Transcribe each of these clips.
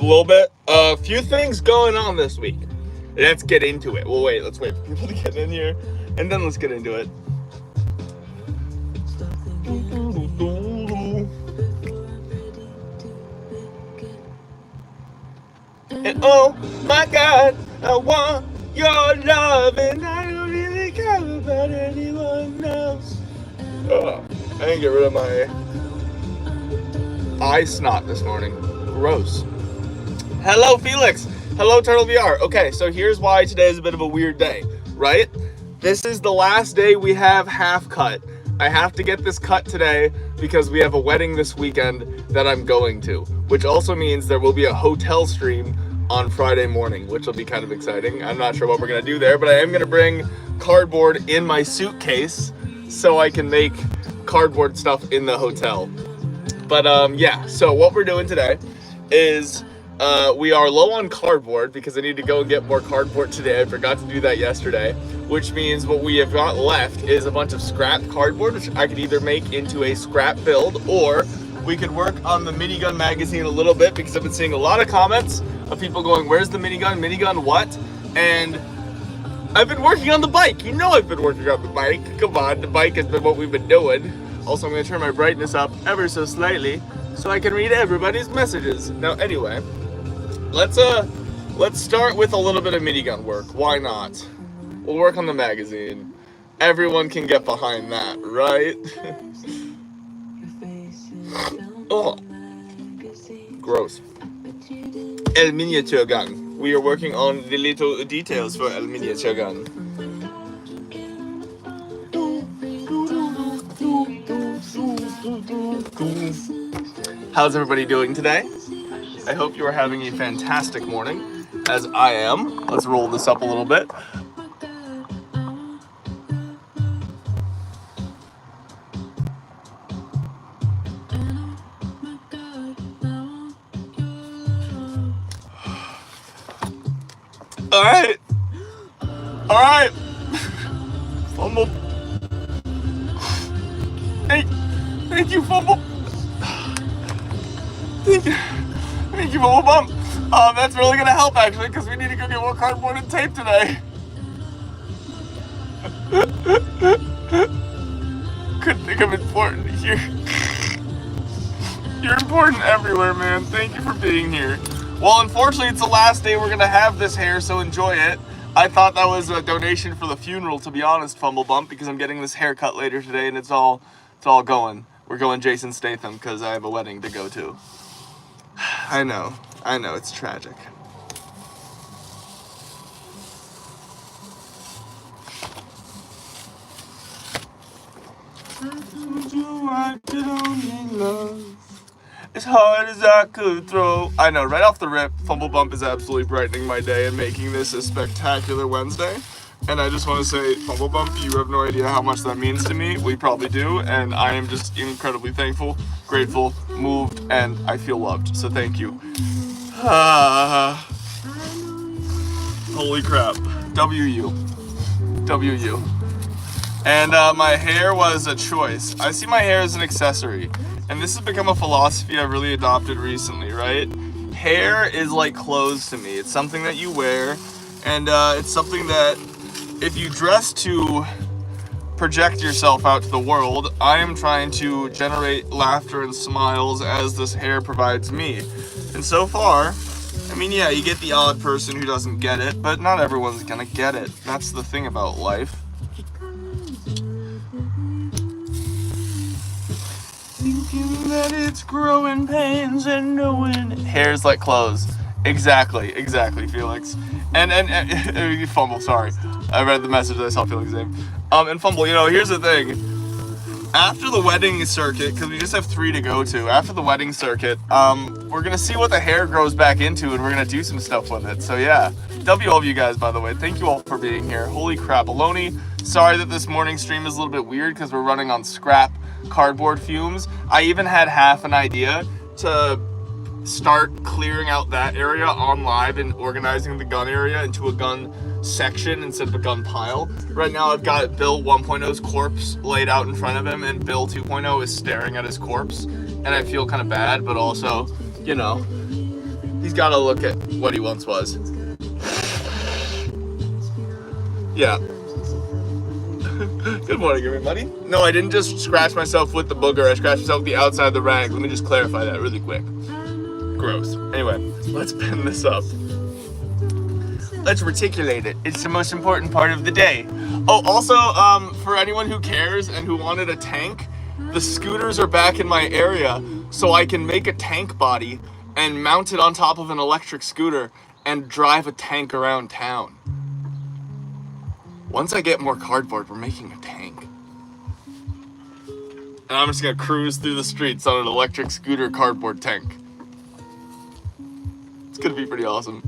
a little bit. A few things going on this week. Let's get into it. Well, let's wait for people to get in here, and then let's get into it. And oh my God, I want your love, and I don't really care about anyone else. I didn't get rid of my eye snot this morning. Gross. Hello, Felix. Hello, Turtle VR. Okay, so here's why today is a bit of a weird day, right? This is the last day we have half cut. I have to get this cut today because we have a wedding this weekend that I'm going to, which also means there will be a hotel stream on Friday morning, which will be kind of exciting. I'm not sure what we're gonna do there, but I am gonna bring cardboard in my suitcase so I can make cardboard stuff in the hotel. But yeah, so what we're doing today is we are low on cardboard because I need to go and get more cardboard today. I forgot to do that yesterday, which means what we have got left is a bunch of scrap cardboard, which I could either make into a scrap build, or we could work on the Minigun magazine a little bit, because I've been seeing a lot of comments of people going, where's the minigun? Minigun what? And I've been working on the bike. You know I've been working on the bike. Come on, the bike has been what we've been doing. Also, I'm going to turn my brightness up ever so slightly so I can read everybody's messages. Now, anyway, let's start with a little bit of minigun work. Why not? We'll work on the magazine. Everyone can get behind that, right? Oh, gross. El miniature gun. We are working on the little details for El miniature gun. How's everybody doing today? I hope you are having a fantastic morning, as I am. Let's roll this up a little bit. All right. Fumble. Thank you, Fumble. Thank you, Fumble Bump. That's really gonna help, actually, because we need to go get more cardboard and tape today. Couldn't think of important here. You're important everywhere, man. Thank you for being here. Well, unfortunately, it's the last day we're gonna have this hair, so enjoy it. I thought that was a donation for the funeral, to be honest, Fumble Bump, because I'm getting this haircut later today, and it's all going. We're going Jason Statham because I have a wedding to go to. I know, it's tragic. As hard as I could throw. I know, right off the rip, Fumble Bump is absolutely brightening my day and making this a spectacular Wednesday. And I just want to say, Fumble Bump, you have no idea how much that means to me. We probably do, and I am just incredibly thankful, grateful, moved, and I feel loved. So thank you. Holy crap. W.U. And my hair was a choice. I see my hair as an accessory. And this has become a philosophy I've really adopted recently, right? Hair is like clothes to me. It's something that you wear, and it's something that if you dress to project yourself out to the world, I am trying to generate laughter and smiles as this hair provides me. And so far, I mean, yeah, you get the odd person who doesn't get it, but not everyone's gonna get it. That's the thing about life. Thinking that it's growing pains and knowing hair's like clothes. Exactly, Felix. And Fumble, sorry. I read the message that I saw Felix's name. And Fumble, you know, here's the thing. After the wedding circuit, because we just have 3 to go to, after the wedding circuit, we're gonna see what the hair grows back into, and we're gonna do some stuff with it. So yeah, W all of you guys, by the way. Thank you all for being here. Holy crap, baloney. Sorry that this morning stream is a little bit weird because we're running on scrap cardboard fumes. I even had half an idea to start clearing out that area on live and organizing the gun area into a gun section instead of a gun pile. Right now I've got Bill 1.0's corpse laid out in front of him, and Bill 2.0 is staring at his corpse, and I feel kind of bad, but also, you know, He's got to look at what he once was. Yeah. Good morning, everybody. No, I didn't just scratch myself with the booger. I scratched myself with the outside of the rag. Let me just clarify that really quick. Gross. Anyway, let's pin this up. Let's reticulate it. It's the most important part of the day. Oh, also, for anyone who cares and who wanted a tank, the scooters are back in my area, so I can make a tank body and mount it on top of an electric scooter and drive a tank around town. Once I get more cardboard, we're making a tank. And I'm just gonna cruise through the streets on an electric scooter cardboard tank. It's gonna be pretty awesome.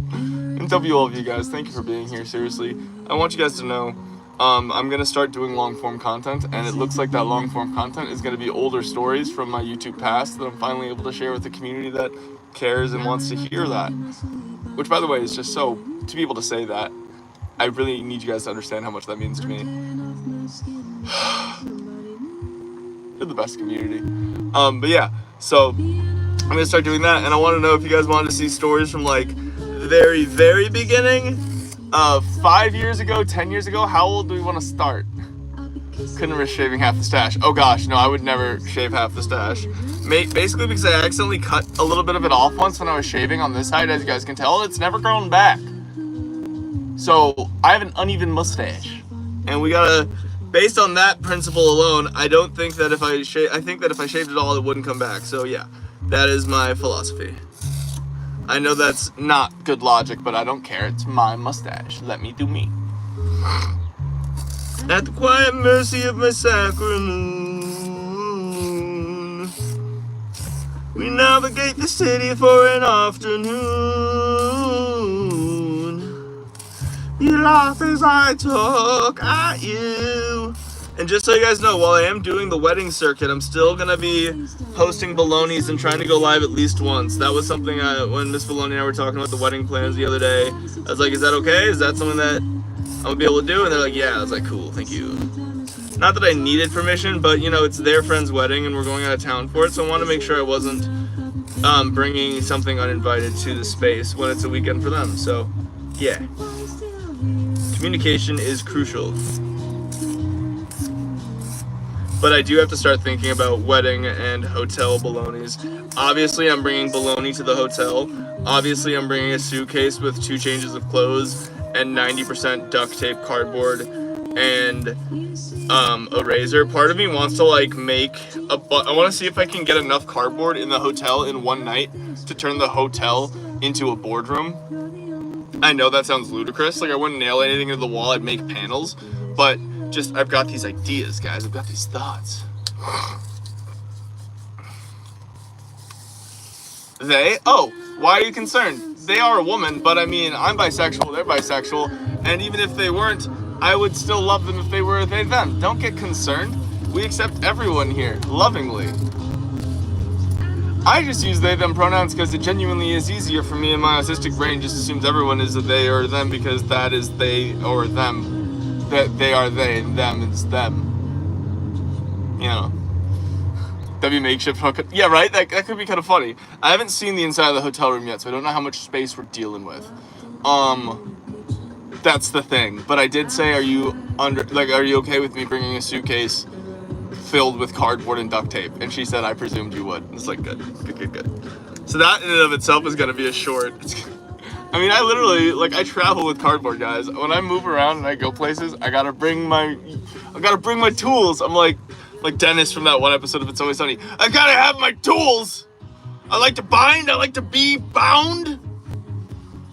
And W all of you guys, thank you for being here, seriously. I want you guys to know, I'm gonna start doing long form content, and it looks like that long form content is gonna be older stories from my YouTube past that I'm finally able to share with the community that cares and wants to hear that. Which, by the way, is just so, to be able to say that, I really need you guys to understand how much that means to me. You're the best community. But yeah, so I'm gonna start doing that, and I want to know if you guys wanted to see stories from like the very, very beginning, 5 years ago, 10 years ago. How old do we want to start? Couldn't risk shaving half the stash. Oh gosh, no, I would never shave half the stash. Basically because I accidentally cut a little bit of it off once when I was shaving on this side. As you guys can tell, it's never grown back. So I have an uneven mustache, and we gotta, based on that principle alone, I don't think that if I think that if I shaved it all, it wouldn't come back. So yeah, that is my philosophy. I know that's not good logic, but I don't care. It's my mustache. Let me do me. At the quiet mercy of my sacred moon, we navigate the city for an afternoon. You laugh as I talk at you. And just so you guys know, while I am doing the wedding circuit, I'm still going to be hosting Bologna's and trying to go live at least once. That was something when Miss Bologna and I were talking about the wedding plans the other day. I was like, is that okay? Is that something that I'm going to be able to do? And they're like, yeah. I was like, cool, thank you. Not that I needed permission, but, you know, it's their friend's wedding and we're going out of town for it. So I want to make sure I wasn't bringing something uninvited to the space when it's a weekend for them. So, yeah. Communication is crucial. But I do have to start thinking about wedding and hotel Bologna's. Obviously, I'm bringing bologna to the hotel. Obviously, I'm bringing a suitcase with 2 changes of clothes and 90% duct tape, cardboard, and a razor. Part of me wants to like make I want to see if I can get enough cardboard in the hotel in one night to turn the hotel into a boardroom. I know that sounds ludicrous. Like I wouldn't nail anything into the wall. I'd make panels, but just I've got these ideas, guys. I've got these thoughts. They? Oh, why are you concerned? They are a woman, but I mean, I'm bisexual, they're bisexual, and even if they weren't, I would still love them if they were they, them. Don't get concerned. We accept everyone here, lovingly. I just use they, them pronouns because it genuinely is easier for me, and my autistic brain just assumes everyone is a they or them because that is they or them. That they are they and them is them. You know. W makeshift hook. Yeah, right? That could be kind of funny. I haven't seen the inside of the hotel room yet, so I don't know how much space we're dealing with. That's the thing. But I did say, are you okay with me bringing a suitcase filled with cardboard and duct tape? And she said, I presumed you would. It's like, good. So that in and of itself is gonna be a short. I mean, I literally, like, I travel with cardboard, guys. When I move around and I go places, I gotta bring my tools. I'm like Dennis from that one episode of It's Always Sunny. I gotta have my tools. I like to bind. I like to be bound.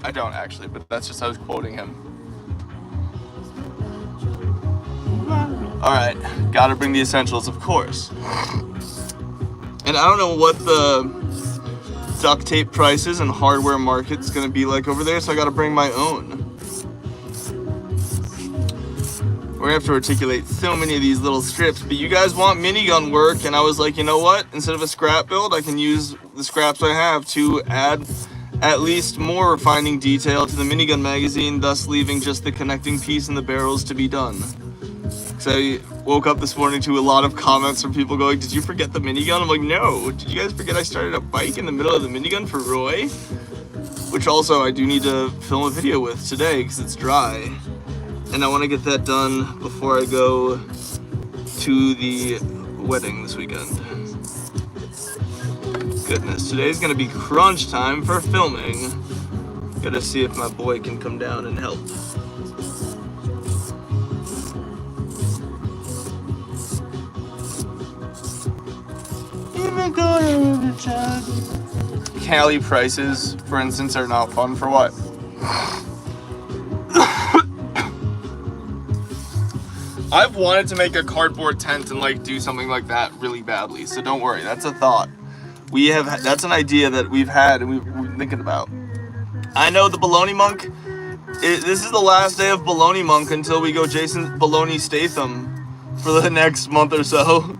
I don't actually, but that's just how I was quoting him. All right, gotta bring the essentials, of course. And I don't know what the duct tape prices and hardware market's gonna be like over there, so I gotta bring my own. We're gonna have to articulate so many of these little strips, but you guys want minigun work, and I was like, you know what? Instead of a scrap build, I can use the scraps I have to add at least more refining detail to the minigun magazine, thus leaving just the connecting piece and the barrels to be done. So woke up this morning to a lot of comments from people going, did you forget the minigun? I'm like, no. Did you guys forget I started a bike in the middle of the minigun for Roy? Which also I do need to film a video with today because it's dry. And I want to get that done before I go to the wedding this weekend. Goodness, today's gonna be crunch time for filming. Gotta see if my boy can come down and help. Cali prices, for instance, are not fun for what? I've wanted to make a cardboard tent and like do something like that really badly, so don't worry, that's a thought. That's an idea that we've had and we've been thinking about. I know the Bologna monk, this is the last day of Bologna monk until we go Jason Bologna Statham for the next month or so.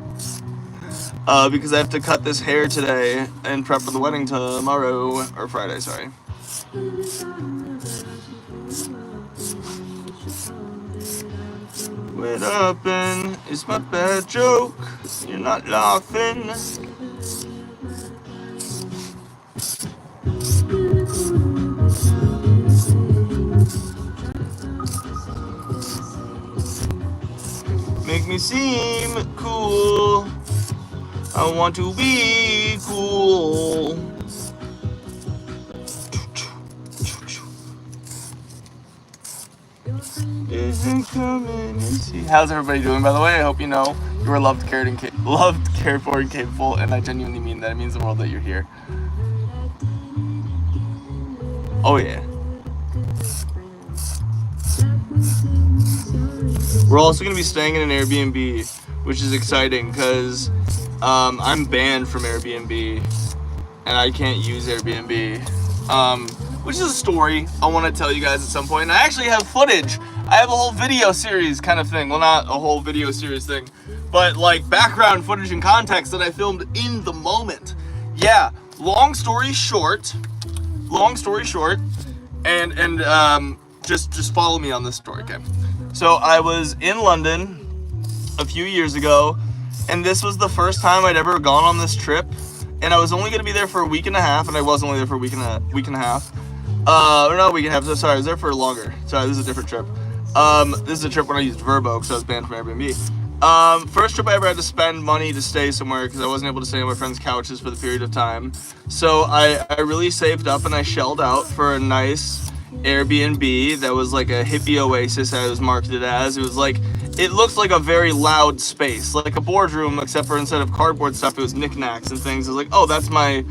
Because I have to cut this hair today and prep for the wedding tomorrow, or Friday, sorry. What happened? It's my bad joke. You're not laughing. Make me seem cool. I want to be cool. Isn't coming and see. How's everybody doing, by the way? I hope you know you are loved, cared for, and capable, and I genuinely mean that. It means the world that you're here. Oh yeah. We're also going to be staying in an Airbnb, which is exciting because I'm banned from Airbnb and I can't use Airbnb, which is a story I want to tell you guys at some point. And I actually have footage. I have a whole video series kind of thing. Well, not a whole video series thing, but like background footage and context that I filmed in the moment. Yeah, long story short, and just follow me on this story, okay? So I was in London a few years ago, and this was the first time I'd ever gone on this trip, and I was only going to be there for a week and a half, and I was only there for a week and a half. Or not a week and a half, so sorry, I was there for longer. Sorry, this is a different trip. This is a trip when I used Verbo, because I was banned from Airbnb. First trip I ever had to spend money to stay somewhere, because I wasn't able to stay on my friends' couches for the period of time. So I really saved up, and I shelled out for a nice Airbnb that was like a hippie oasis, as it was marketed as. It was like, it looked like a very loud space, like a boardroom, except for instead of cardboard stuff, it was knickknacks and things. It was like, oh, that's my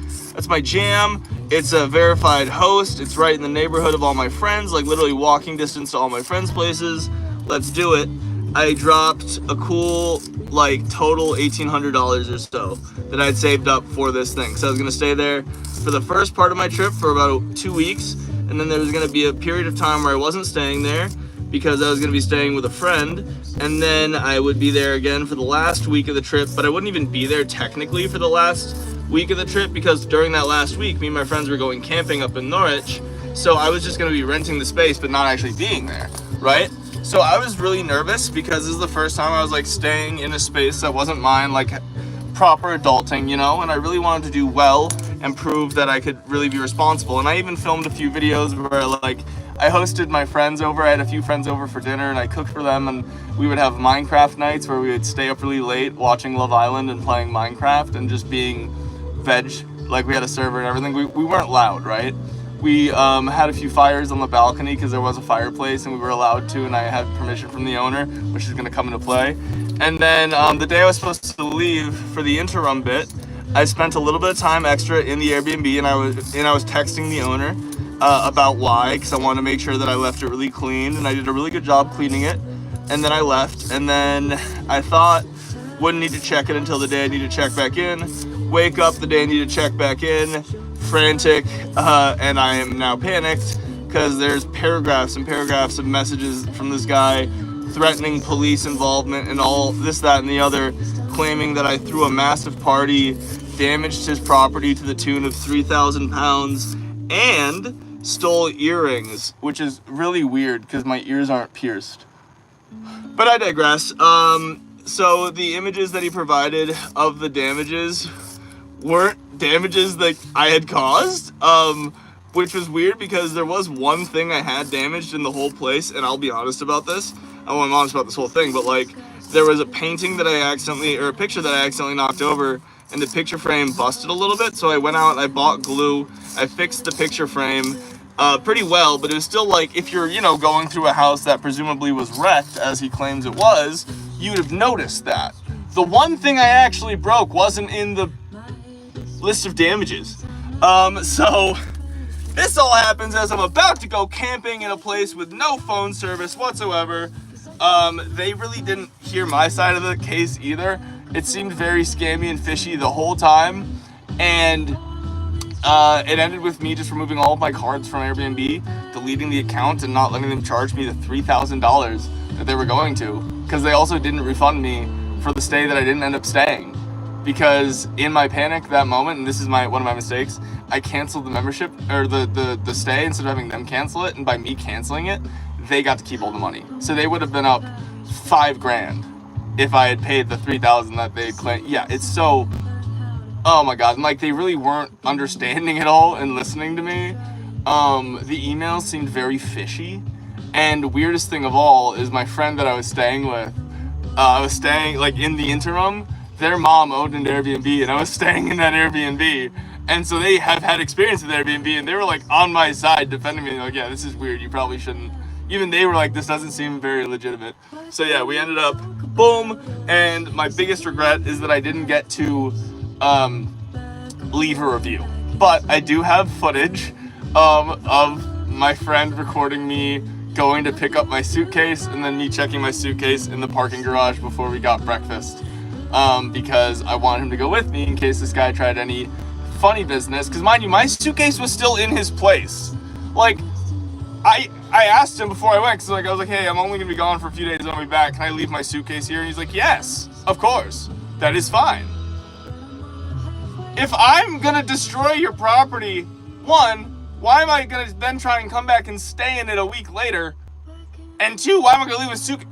jam. It's a verified host. It's right in the neighborhood of all my friends, like literally walking distance to all my friends' places. Let's do it. I dropped a cool, like, total $1,800 or so that I'd saved up for this thing. So I was gonna stay there for the first part of my trip for about 2 weeks, and then there was gonna be a period of time where I wasn't staying there because I was gonna be staying with a friend, and then I would be there again for the last week of the trip, but I wouldn't even be there technically for the last week of the trip because during that last week, me and my friends were going camping up in Norwich, so I was just gonna be renting the space but not actually being there, right? So I was really nervous because this is the first time I was like staying in a space that wasn't mine, like proper adulting, you know, and I really wanted to do well and prove that I could really be responsible. And I even filmed a few videos where like I hosted my friends over. I had a few friends over for dinner and I cooked for them, and we would have Minecraft nights where we would stay up really late watching Love Island and playing Minecraft and just being veg. Like we had a server and everything. We weren't loud, right? We had a few fires on the balcony because there was a fireplace and we were allowed to, and I had permission from the owner, which is going to come into play. And then the day I was supposed to leave for the interim bit, I spent a little bit of time extra in the Airbnb, and I was texting the owner about why, because I wanted to make sure that I left it really clean, and I did a really good job cleaning it. And then I left, and then I thought wouldn't need to check it until the day I need to check back in. Wake up the day I need to check back in, frantic, and I am now panicked because there's paragraphs and paragraphs of messages from this guy threatening police involvement and all this, that, and the other, claiming that I threw a massive party, damaged his property to the tune of 3,000 pounds, and stole earrings, which is really weird because my ears aren't pierced. But I digress. So the images that he provided of the damages weren't damages that I had caused, which was weird because there was one thing I had damaged in the whole place, and I'll be honest about this. I'm honest about this whole thing, but like, there was a painting that I accidentally, or a picture that I accidentally knocked over, and the picture frame busted a little bit, so I went out and I bought glue, I fixed the picture frame pretty well, but it was still like, if you're, you know, going through a house that presumably was wrecked, as he claims it was, you would have noticed that. The one thing I actually broke wasn't in the list of damages. So this all happens as I'm about to go camping in a place with no phone service whatsoever. They really didn't hear my side of the case either. It seemed very scammy and fishy the whole time, and it ended with me just removing all of my cards from Airbnb, deleting the account, and not letting them charge me the $3,000 that they were going to, because they also didn't refund me for the stay that I didn't end up staying. Because in my panic that moment, and this is one of my mistakes, I canceled the membership, or the stay, instead of having them cancel it, and by me canceling it, they got to keep all the money. So they would have been up $5,000 if I had paid the $3,000 that they claimed. Yeah, it's so, oh my god, and like, they really weren't understanding it all and listening to me. The emails seemed very fishy, and weirdest thing of all is my friend that I was staying with, I was staying, like, in the interim, their mom owned an Airbnb, and I was staying in that Airbnb, and so they have had experience with Airbnb, and they were like on my side defending me, like, yeah, this is weird, you probably shouldn't. Even they were like, this doesn't seem very legitimate. So yeah, we ended up, boom, and my biggest regret is that I didn't get to leave a review. But I do have footage of my friend recording me going to pick up my suitcase, and then me checking my suitcase in the parking garage before we got breakfast. Because I want him to go with me in case this guy tried any funny business. Because mind you, my suitcase was still in his place. Like, I asked him before I went, because like, I was like, hey, I'm only going to be gone for a few days, I'll be back. Can I leave my suitcase here? And he's like, yes, of course. That is fine. If I'm going to destroy your property, one, why am I going to then try and come back and stay in it a week later? And two, why am I going to leave a suitcase?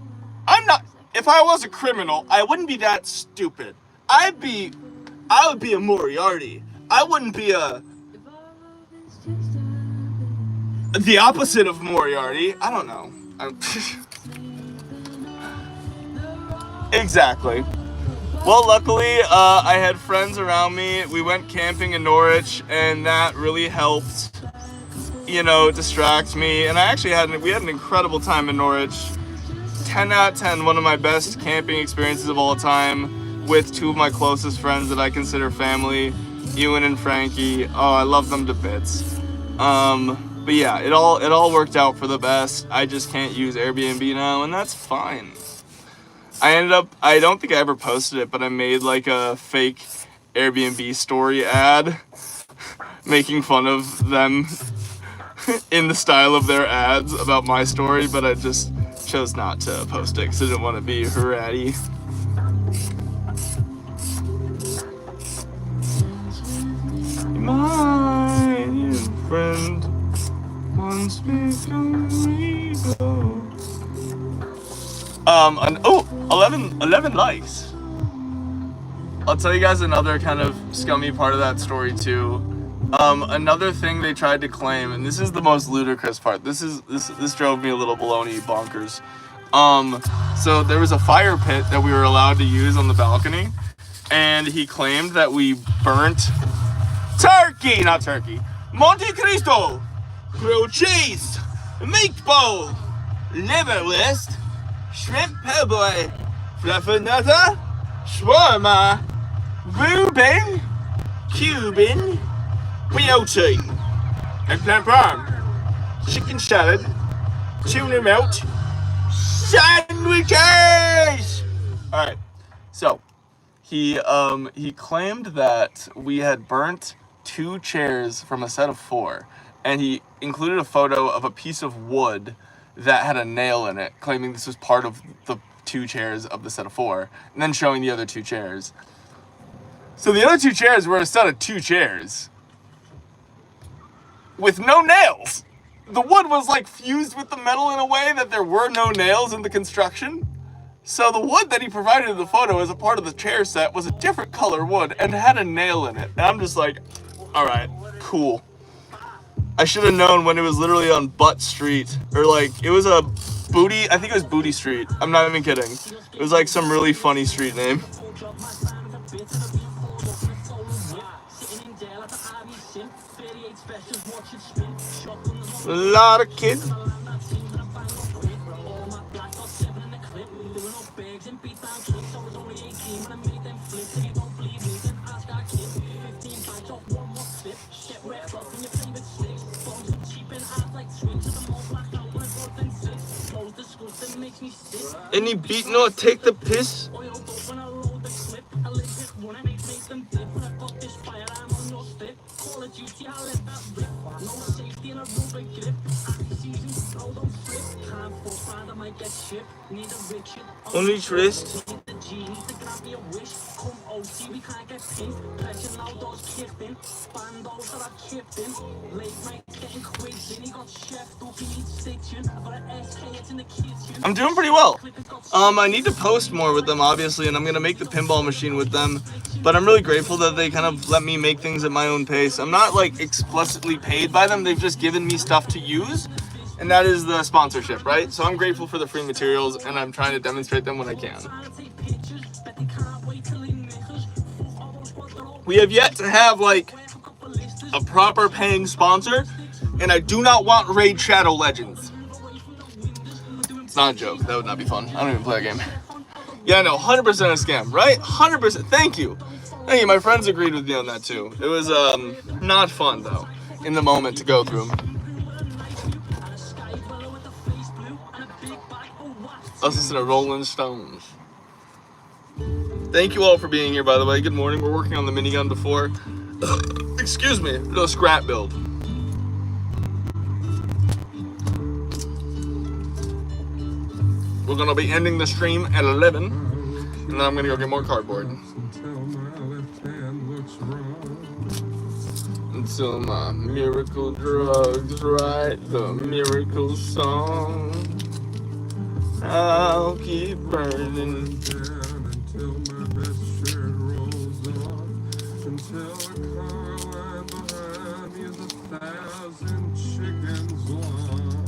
I'm not, if I was a criminal, I wouldn't be that stupid. I would be a Moriarty. I wouldn't be the opposite of Moriarty. I don't know. Exactly. Well, luckily, I had friends around me. We went camping in Norwich, and that really helped, you know, distract me. And we had an incredible time in Norwich. 10 out of 10, one of my best camping experiences of all time, with two of my closest friends that I consider family, Ewan and Frankie. Oh, I love them to bits. But yeah, it all worked out for the best. I just can't use Airbnb now, and that's fine. I don't think I ever posted it, but I made like a fake Airbnb story ad making fun of them in the style of their ads about my story, but I just chose not to post it because I didn't want to be ratty. My new friend wants me to go. 11 likes. I'll tell you guys another kind of scummy part of that story too. Another thing they tried to claim, and this is the most ludicrous part. This drove me a little baloney bonkers. So there was a fire pit that we were allowed to use on the balcony, and he claimed that we burnt not turkey, Monte Cristo, grilled cheese, meatball, liverwurst, shrimp po' boy, fluffernutter, shawarma, Reuben, Cuban, Brioche, eggplant parm, chicken salad, tuna melt, sandwiches! Alright, so he claimed that we had burnt 2 chairs from a set of 4, and he included a photo of a piece of wood that had a nail in it, claiming this was part of the 2 chairs of the set of 4, and then showing the other 2 chairs. So the other 2 chairs were a set of 2 chairs with no nails. The wood was like fused with the metal in a way that there were no nails in the construction. So the wood that he provided in the photo as a part of the chair set was a different color wood and had a nail in it. And I'm just like, all right, cool. I should have known when it was literally on Butt Street, or like, it was a Booty, I think it was Booty Street. I'm not even kidding. It was like some really funny street name. A lot of kids. Any beat no take the piss? Only wrist. I'm doing pretty well. I need to post more with them, obviously, and I'm gonna make the pinball machine with them. But I'm really grateful that they kind of let me make things at my own pace. I'm not like explicitly paid by them. They've just given me stuff to use, and that is the sponsorship, right? So I'm grateful for the free materials, and I'm trying to demonstrate them when I can. We have yet to have like a proper paying sponsor, and I do not want Raid Shadow Legends. It's not a joke. That would not be fun. I don't even play a game. Yeah, no, 100% a scam, right? 100%. Thank you. Thank you. My friends agreed with me on that too. It was not fun though in the moment to go through. I was listening to Rolling Stones. Thank you all for being here, by the way. Good morning. We're working on the minigun before. Excuse me. Little scrap build. We're going to be ending the stream at 11. And then I'm going to go get more cardboard. Until my miracle drugs write the miracle song. I'll keep burning. Until my best shirt rolls off. Until the car line behind me is 1,000 chickens long.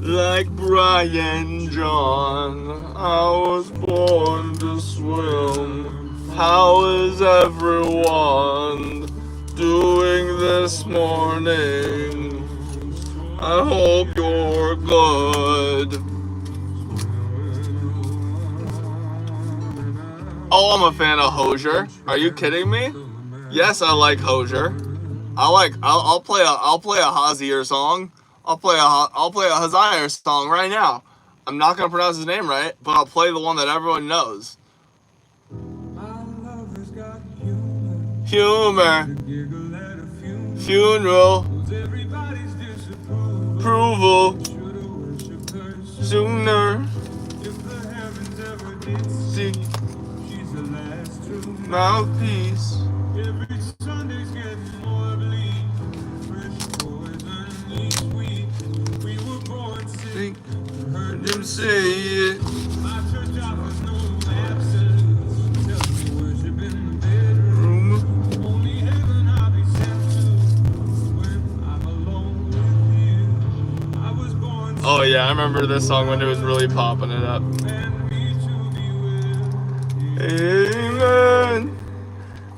Like Brian John, I was born to swim. How is everyone doing this morning? I hope you're good. Oh, I'm a fan of Hozier. Are you kidding me? Yes, I like Hozier. I'll play a Hozier song. I'll play a Hozier song right now. I'm not gonna pronounce his name right, but I'll play the one that everyone knows. Humor. Funeral. Approval. Sooner. See. Mouthpiece. Every Sunday's getting more bleak. Fresh poison sweet. We were born sick. Heard them say it. My church offers no absence. Just worship in the bedroom. Only heaven I'll be sent to when I'm alone with you. I was born. Oh yeah, I remember this song when it was really popping it up. Amen.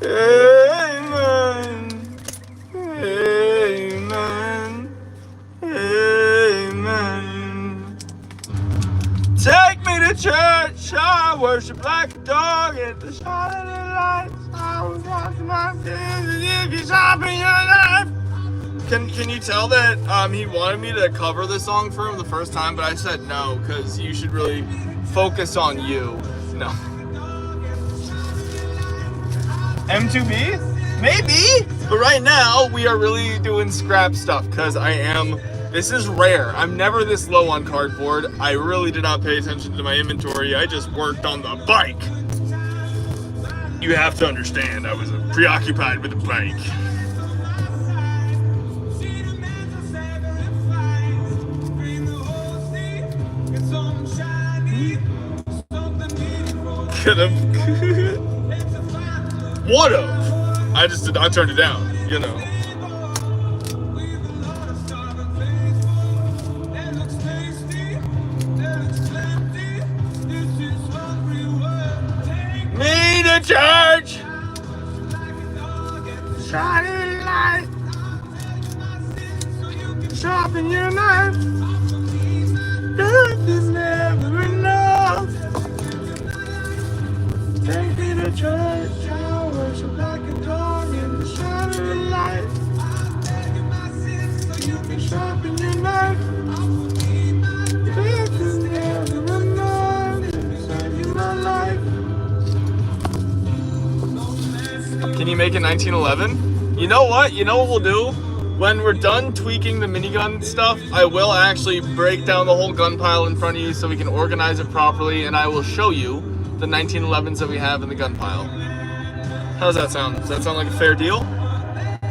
Amen. Amen. Amen. Take me to church. I worship like a dog at the shining lights. I was watching my sins if you stop in your life. Can you tell that he wanted me to cover this song for him the first time, but I said no, because you should really focus on you. No. M2B? Maybe! But right now, we are really doing scrap stuff, because this is rare. I'm never this low on cardboard. I really did not pay attention to my inventory. I just worked on the bike. You have to understand, I was preoccupied with the bike. could have. Would have. I turned it down, you know. Me to church. Shining light. Sharpen your knife. Death is never enough. Take me to church. I worship like a dog in the shining light. You can sharpen your knife. Death is never enough. Save you my life. Can you make it 1911? You know what? You know what we'll do? When we're done tweaking the minigun stuff, I will actually break down the whole gun pile in front of you so we can organize it properly, and I will show you the 1911s that we have in the gun pile. How does that sound? Does that sound like a fair deal?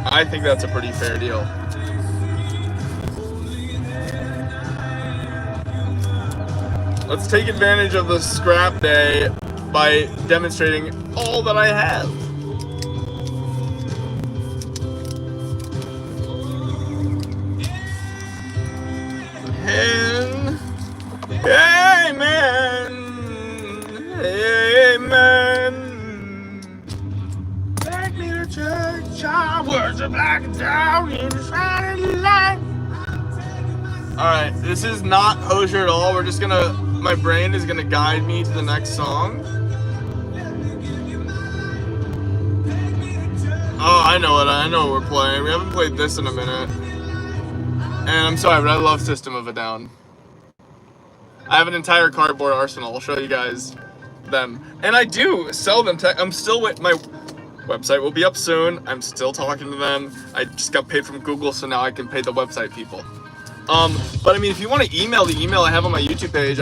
I think that's a pretty fair deal. Let's take advantage of the scrap day by demonstrating all that I have. Amen. Amen. Take me to church. I worship like a dog in the shining light. Alright, this is not Hosier at all. We're just gonna, my brain is gonna guide me to the next song. Oh, I know what we're playing. We haven't played this in a minute. And I'm sorry, but I love System of a Down. I have an entire cardboard arsenal. I'll show you guys them. And I do sell them. I'm still with my website will be up soon. I'm still talking to them. I just got paid from Google, so now I can pay the website people. But I mean, if you want to email the email I have on my YouTube page,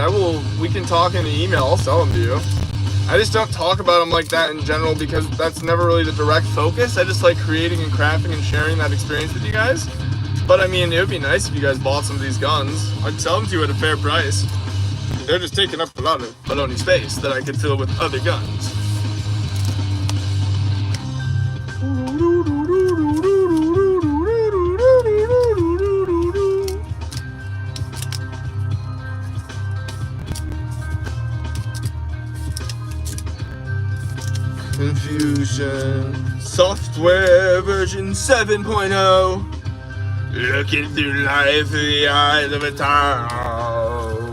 we can talk in the email. I'll sell them to you. I just don't talk about them like that in general because that's never really the direct focus. I just like creating and crafting and sharing that experience with you guys. But I mean, it would be nice if you guys bought some of these guns. I'd sell them to you at a fair price. They're just taking up a lot of baloney space that I could fill with other guns. Confusion. Software version 7.0. Looking through life through the eyes of a mouse.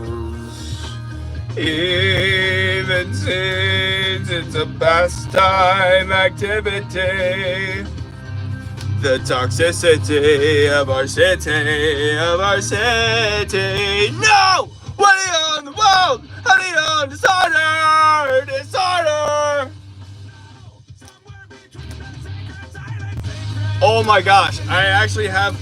Even since it's a pastime activity, the toxicity of our city, No! What are you on the world? Honey on disorder! Oh my gosh, I actually have,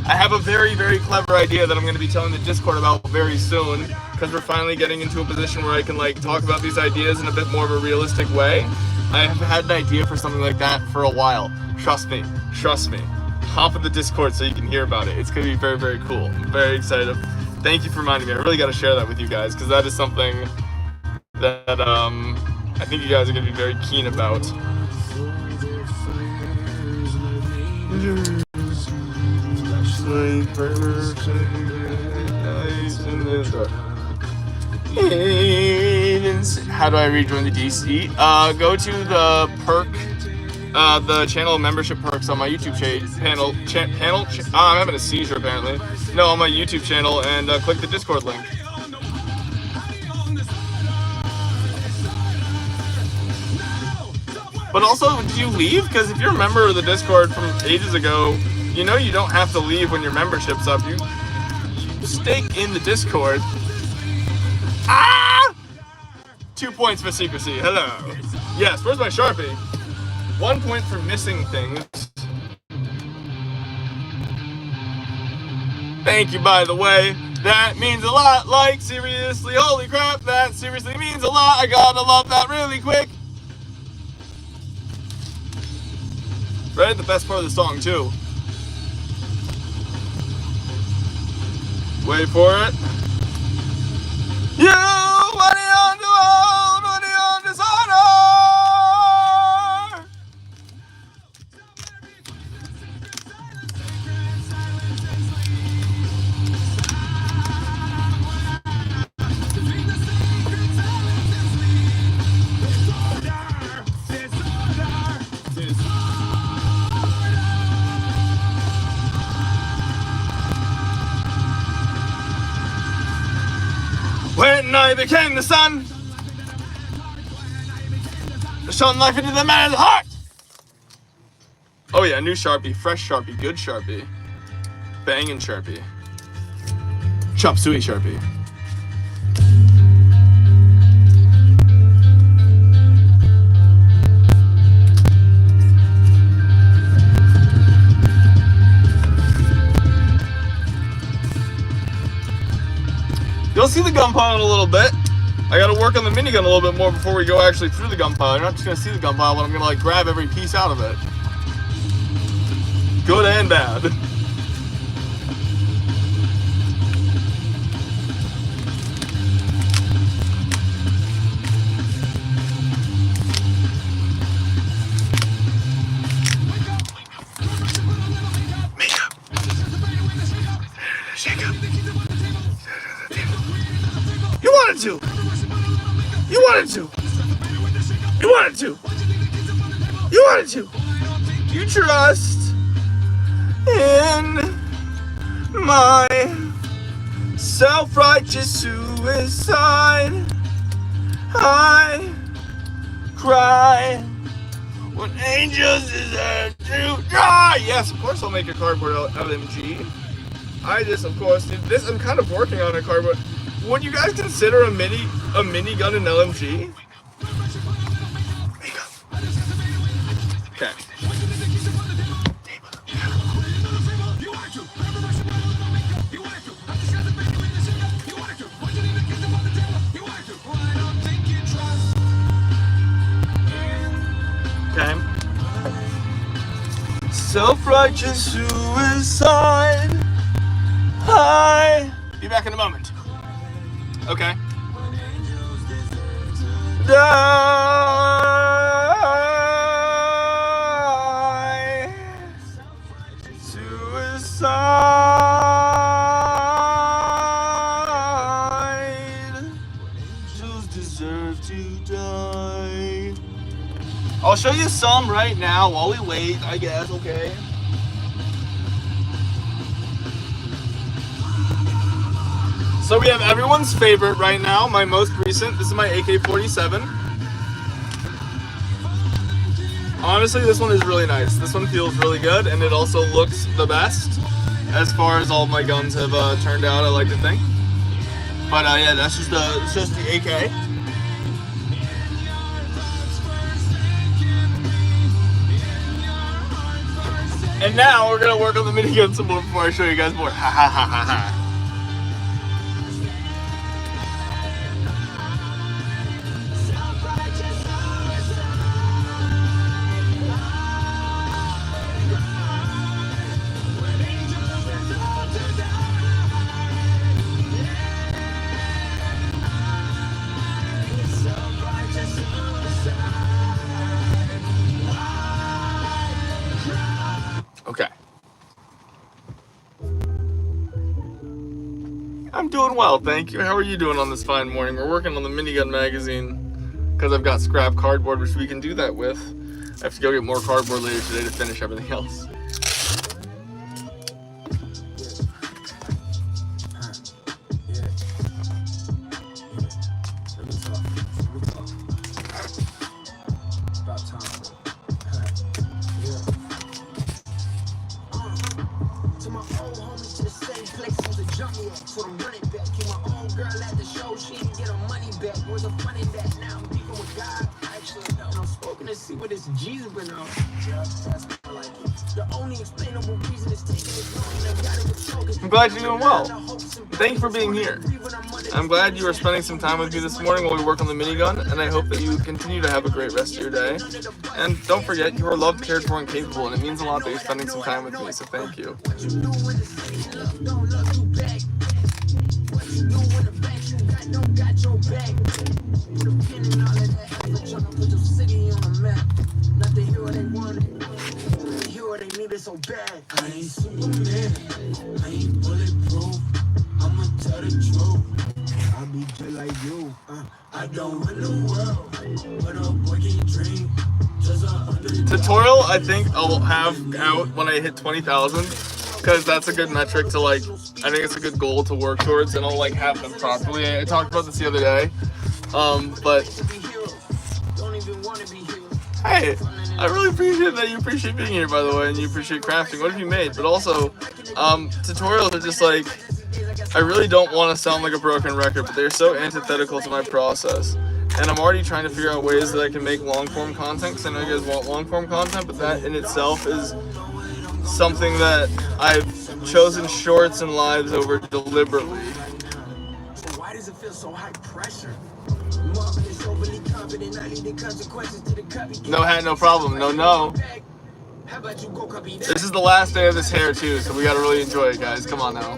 I have a very, very clever idea that I'm going to be telling the Discord about very soon, because we're finally getting into a position where I can like talk about these ideas in a bit more of a realistic way. I have had an idea for something like that for a while. Trust me. Hop in the Discord so you can hear about it. It's going to be very, very cool. I'm very excited. Thank you for reminding me. I really got to share that with you guys, because that is something that I think you guys are going to be very keen about. How do I rejoin the DC? Go to the perk, the channel membership perks on my YouTube panel. I'm having a seizure apparently. No, on my YouTube channel, and click the Discord link. But also, did you leave? Because if you're a member of the Discord from ages ago, you know you don't have to leave when your membership's up. You stay in the Discord. Ah! 2 points for secrecy. Hello. Yes, where's my Sharpie? 1 point for missing things. Thank you, by the way. That means a lot. Like, seriously, holy crap, that seriously means a lot. I gotta love that really quick. Right at the best part of the song, too. Wait for it. You And I became the sun. Shone life into the man's heart. Oh yeah, new Sharpie, fresh Sharpie, good Sharpie. Bangin' Sharpie. Chop suey Sharpie. You'll see the gun pile in a little bit. I gotta work on the minigun a little bit more before we go actually through the gun pile. You're not just gonna see the gun pile, but I'm gonna like grab every piece out of it. Good and bad. You wanted to. You wanted to. You wanted to. You wanted to. You trust in my self-righteous suicide. I cry when angels deserve to die. Yes, of course I'll make a cardboard LMG. I just, of course, did this. I'm kind of working on a cardboard. Would you guys consider a minigun an LMG? Okay. Okay. Self-righteous suicide. Hi. Be back in a moment. Okay. Die. Suicide. Angels deserve to die. I'll show you some right now while we wait, I guess, okay? So we have everyone's favorite right now, my most recent. This is my AK-47. Honestly, this one is really nice. This one feels really good, and it also looks the best as far as all my guns have turned out, I like to think. But yeah, that's just the AK. And now we're gonna work on the minigun some more before I show you guys more. Ha ha ha ha ha. Okay. I'm doing well, thank you. How are you doing on this fine morning? We're working on the Minigun magazine because I've got scrap cardboard, which we can do that with. I have to go get more cardboard later today to finish everything else. I'm glad you're doing well. Thank you for being here. I'm glad you are spending some time with me this morning while we work on the minigun, and I hope that you continue to have a great rest of your day. And don't forget, you are loved, cared for, and capable, and it means a lot that you're spending some time with me, so thank you. So bad. I ain't Superman, I ain't bulletproof. I'ma tell the truth. I'll be just like you. I don't run the world, but a boy can dream. Tutorial, I think I'll have out when I hit 20,000. because that's a good metric to like. I think it's a good goal to work towards, and I'll like have them properly. I talked about this the other day, but hey, I really appreciate that you appreciate being here, by the way, and you appreciate crafting. What have you made? But also, tutorials are just like, I really don't want to sound like a broken record, but they're so antithetical to my process. And I'm already trying to figure out ways that I can make long-form content, because I know you guys want long-form content, but that in itself is something that I've chosen shorts and lives over deliberately. Why does it feel so high pressure? No hat, no problem. No. This is the last day of this hair too, so we gotta really enjoy it, guys. Come on now.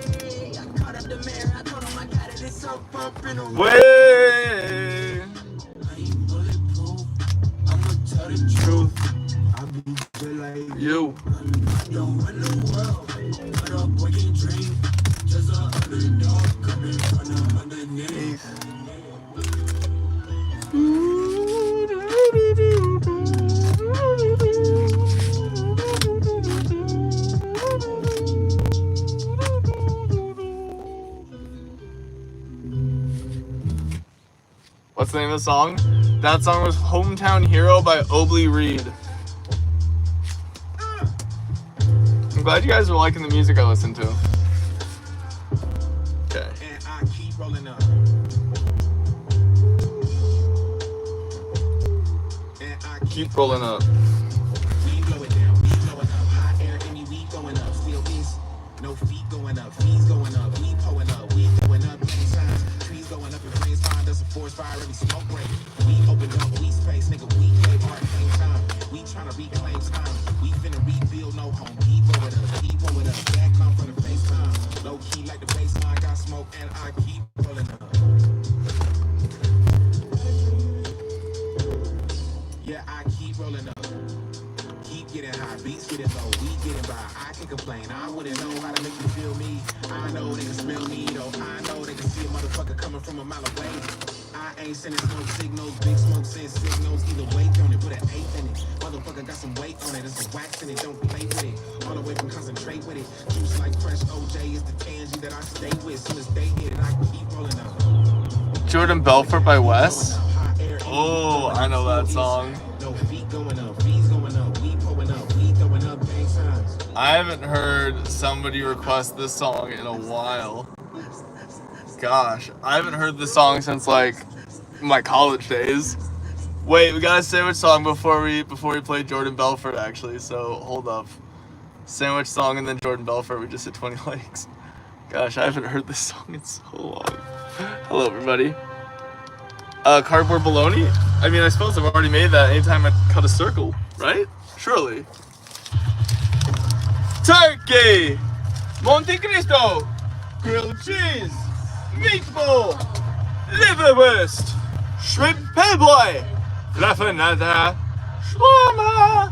Way. Truth. You. What's the name of the song? That song was Hometown Hero by Obley Reed. I'm glad you guys are liking the music I listen to. Okay. And I keep rolling up. Keep rolling up. We going down, we going up. Hot air, any weed going up. Still is no feet going up. Fees going up. We pulling up. We going up. Many times. Trees going up. And flames find us a forest fire. Every smoke break. We open up. We space. Nigga, we gave art. Same time. We trying to reclaim time. We finna rebuild. No home. Keep rolling up. Keep rolling up. That come from the FaceTime. Low key like the baseline. Got smoke and I keep rolling up. Yeah, I keep rolling up. Keep getting high, beats getting low, we getting by. I can complain, I wouldn't know how to make you feel me. I know they can smell me though. I know they can see a motherfucker coming from a mile away. I ain't sending smoke signals, big smoke send signals. Either way, on it, put an 8 in it. Motherfucker got some weight on it, there's some wax in it. Don't play with it, all the way from concentrate with it. Juice like fresh OJ is the tangy that I stay with. Soon as they hit it, I keep rolling up. Jordan Belfort by Wes. Oh, I know that song. I haven't heard somebody request this song in a while. Gosh, I haven't heard this song since like my college days. Wait, we gotta say which song before we play Jordan Belfort actually. So hold up. Sandwich song and then Jordan Belfort. We just hit 20 likes. Gosh, I haven't heard this song in so long. Hello, everybody. Cardboard bologna? I mean, I suppose I've already made that anytime I cut a circle, right? Surely. Turkey! Monte Cristo! Grilled cheese! Meatball! Liverwurst! Shrimp pillboy! Fluffernutter! Shawarma!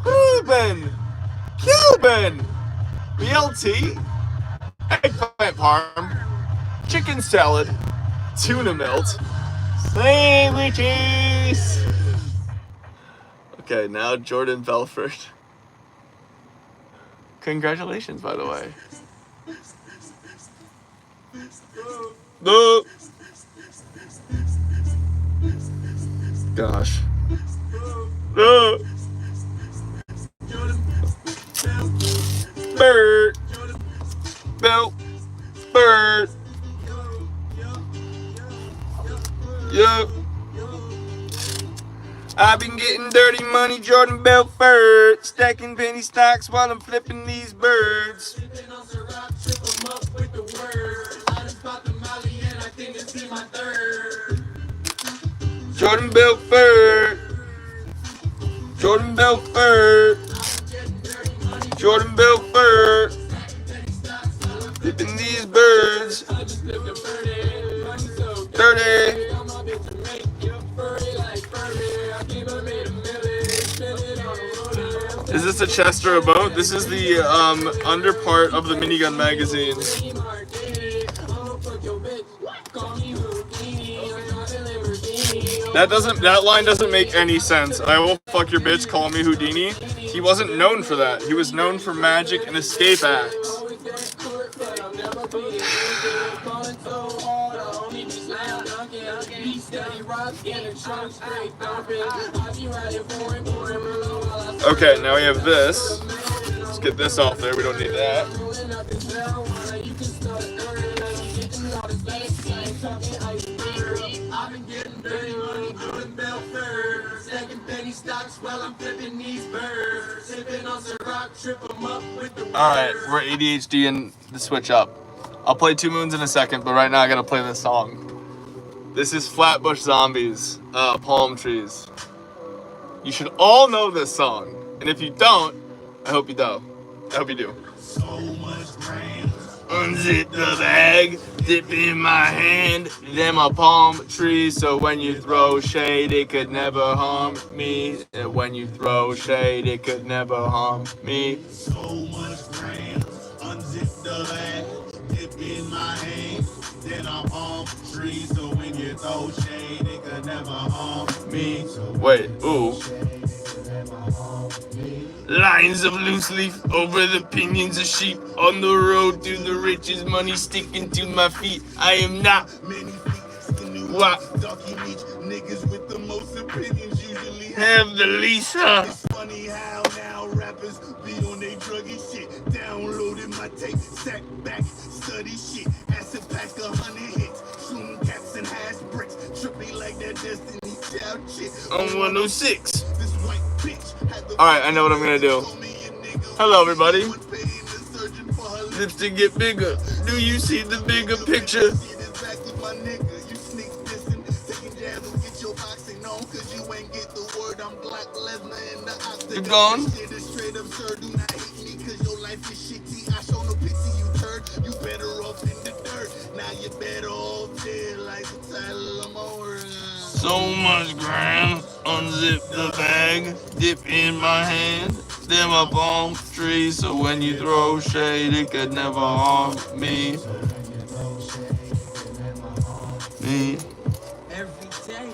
Reuben! Cuban! BLT! Eggplant parm! Chicken salad! Tuna melt! Sandwiches! Okay, now Jordan Belfort. Congratulations, by the way. No. Gosh. No. Bird. Belt. Bird. Yup. I've been getting dirty money, Jordan Belfort. Stacking penny stocks while I'm flipping these birds. Jordan Belfort. Jordan Belfort. Jordan Belfort. Flipping these birds. 30. Is this a chest or a boat? This is the under part of the Minigun magazine. That line doesn't make any sense. I will fuck your bitch, call me Houdini. He wasn't known for that. He was known for magic and escape acts. Okay, now we have this. Let's get this off there. We don't need that. Alright, we're ADHD and the switch up. I'll play Two Moons in a second, but right now I gotta play this song. This is Flatbush Zombies, Palm Trees. You should all know this song, and if you don't, I hope you do. I hope you do. So much rain. Unzip the bag, dip in my hand, them a palm tree, so when you throw shade, it could never harm me. And when you throw shade, it could never harm me. So much rain, unzip the bag, dip in my hand, then a palm tree, so when you throw shade, it could never harm me. Wait, ooh. Lines of loose leaf over the pinions of sheep. On the road to the riches, money sticking to my feet. I am not many feet. What? Niggas with the most opinions usually have the least, huh? It's funny how now rappers be on they druggy shit. Downloaded my tape, sat back, study shit. Acid pack 100 hits. Shooting caps and hash bricks. Trippy like that Destiny Child shit. On 106. Alright, I know what I'm gonna do. Hello, everybody. Lipstick get bigger. Do you see the bigger picture? You're gone? So much gram, unzip the bag, dip in my hand, them a palm tree, so when you throw shade, it could never harm me. Me. Every day,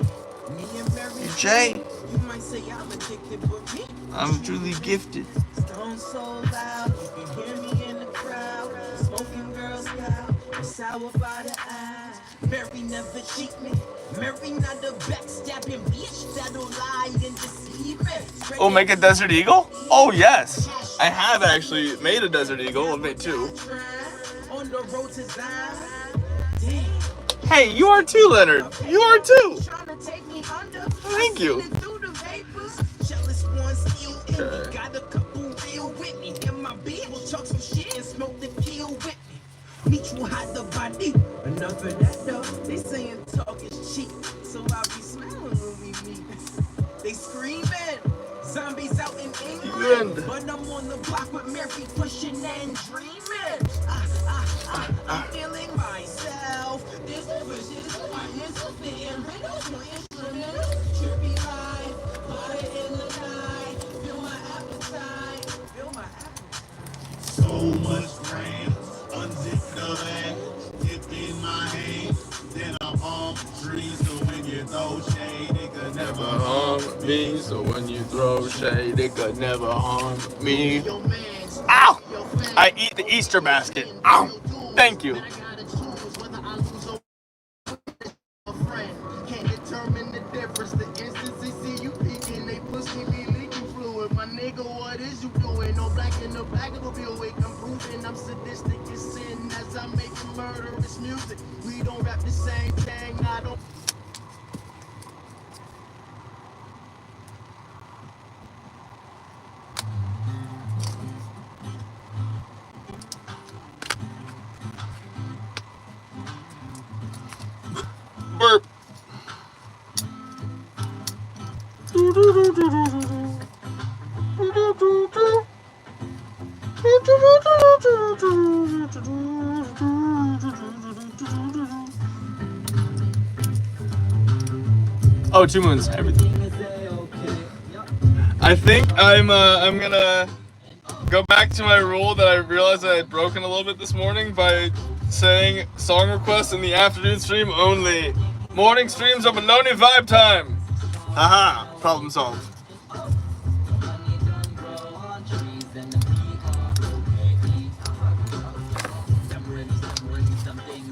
me and Mary Jay. You might say I'm addicted, but me, I'm truly gifted. Stone so loud, you can hear me in the crowd, smoking Girl Scout, sour by the eye. Mary never cheat me. Mary not the backstabbing bitch that'll lie and deceive me. Oh, make a Desert Eagle? Oh, yes. I have actually made a Desert Eagle. I've made two. Hey, you are too, Leonard. You are too. Thank you. Okay. Mutual hide the body. Enough of that though. They saying talk is cheap, so I be smiling when we meet. They screaming, zombies out in England, but I'm on the block with Mary pushing and dreaming. I'm feeling myself. This is my and riddles, no instrumental. Trippy life, party in the night. Feel my appetite, feel my appetite. So much rain. Unzip the bag, dip in my hand, then I'm palm trees, so when you throw shade, it could never harm me. So when you throw shade, it could never harm me. Ow! I eat the Easter basket. Ow! Thank you. Can't determine the difference. The instant they see you peeking, they pussy be leaking fluid. My nigga, what is you doing? No black in the back of the awake. I'm proving I'm sadistic as sin as I make murderous music. We don't rap the same thing. I don't. Burp. Oh, Two Moons, everything. I think I'm gonna go back to my rule that I realized I had broken a little bit this morning by saying song requests in the afternoon stream only. Morning streams of Maloney Vibe Time. Haha, problem solved.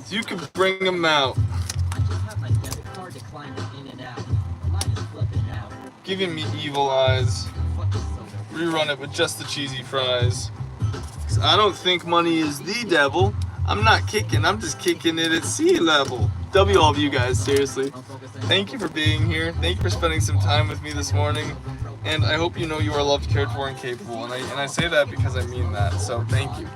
You can bring them out. Giving me evil eyes. Rerun it with just the cheesy fries. 'Cause I don't think money is the devil. I'm not kicking, I'm just kicking it at sea level. W all of you guys, seriously. Thank you for being here. Thank you for spending some time with me this morning. And I hope you know you are loved, cared for, and capable. And I say that because I mean that. So thank you.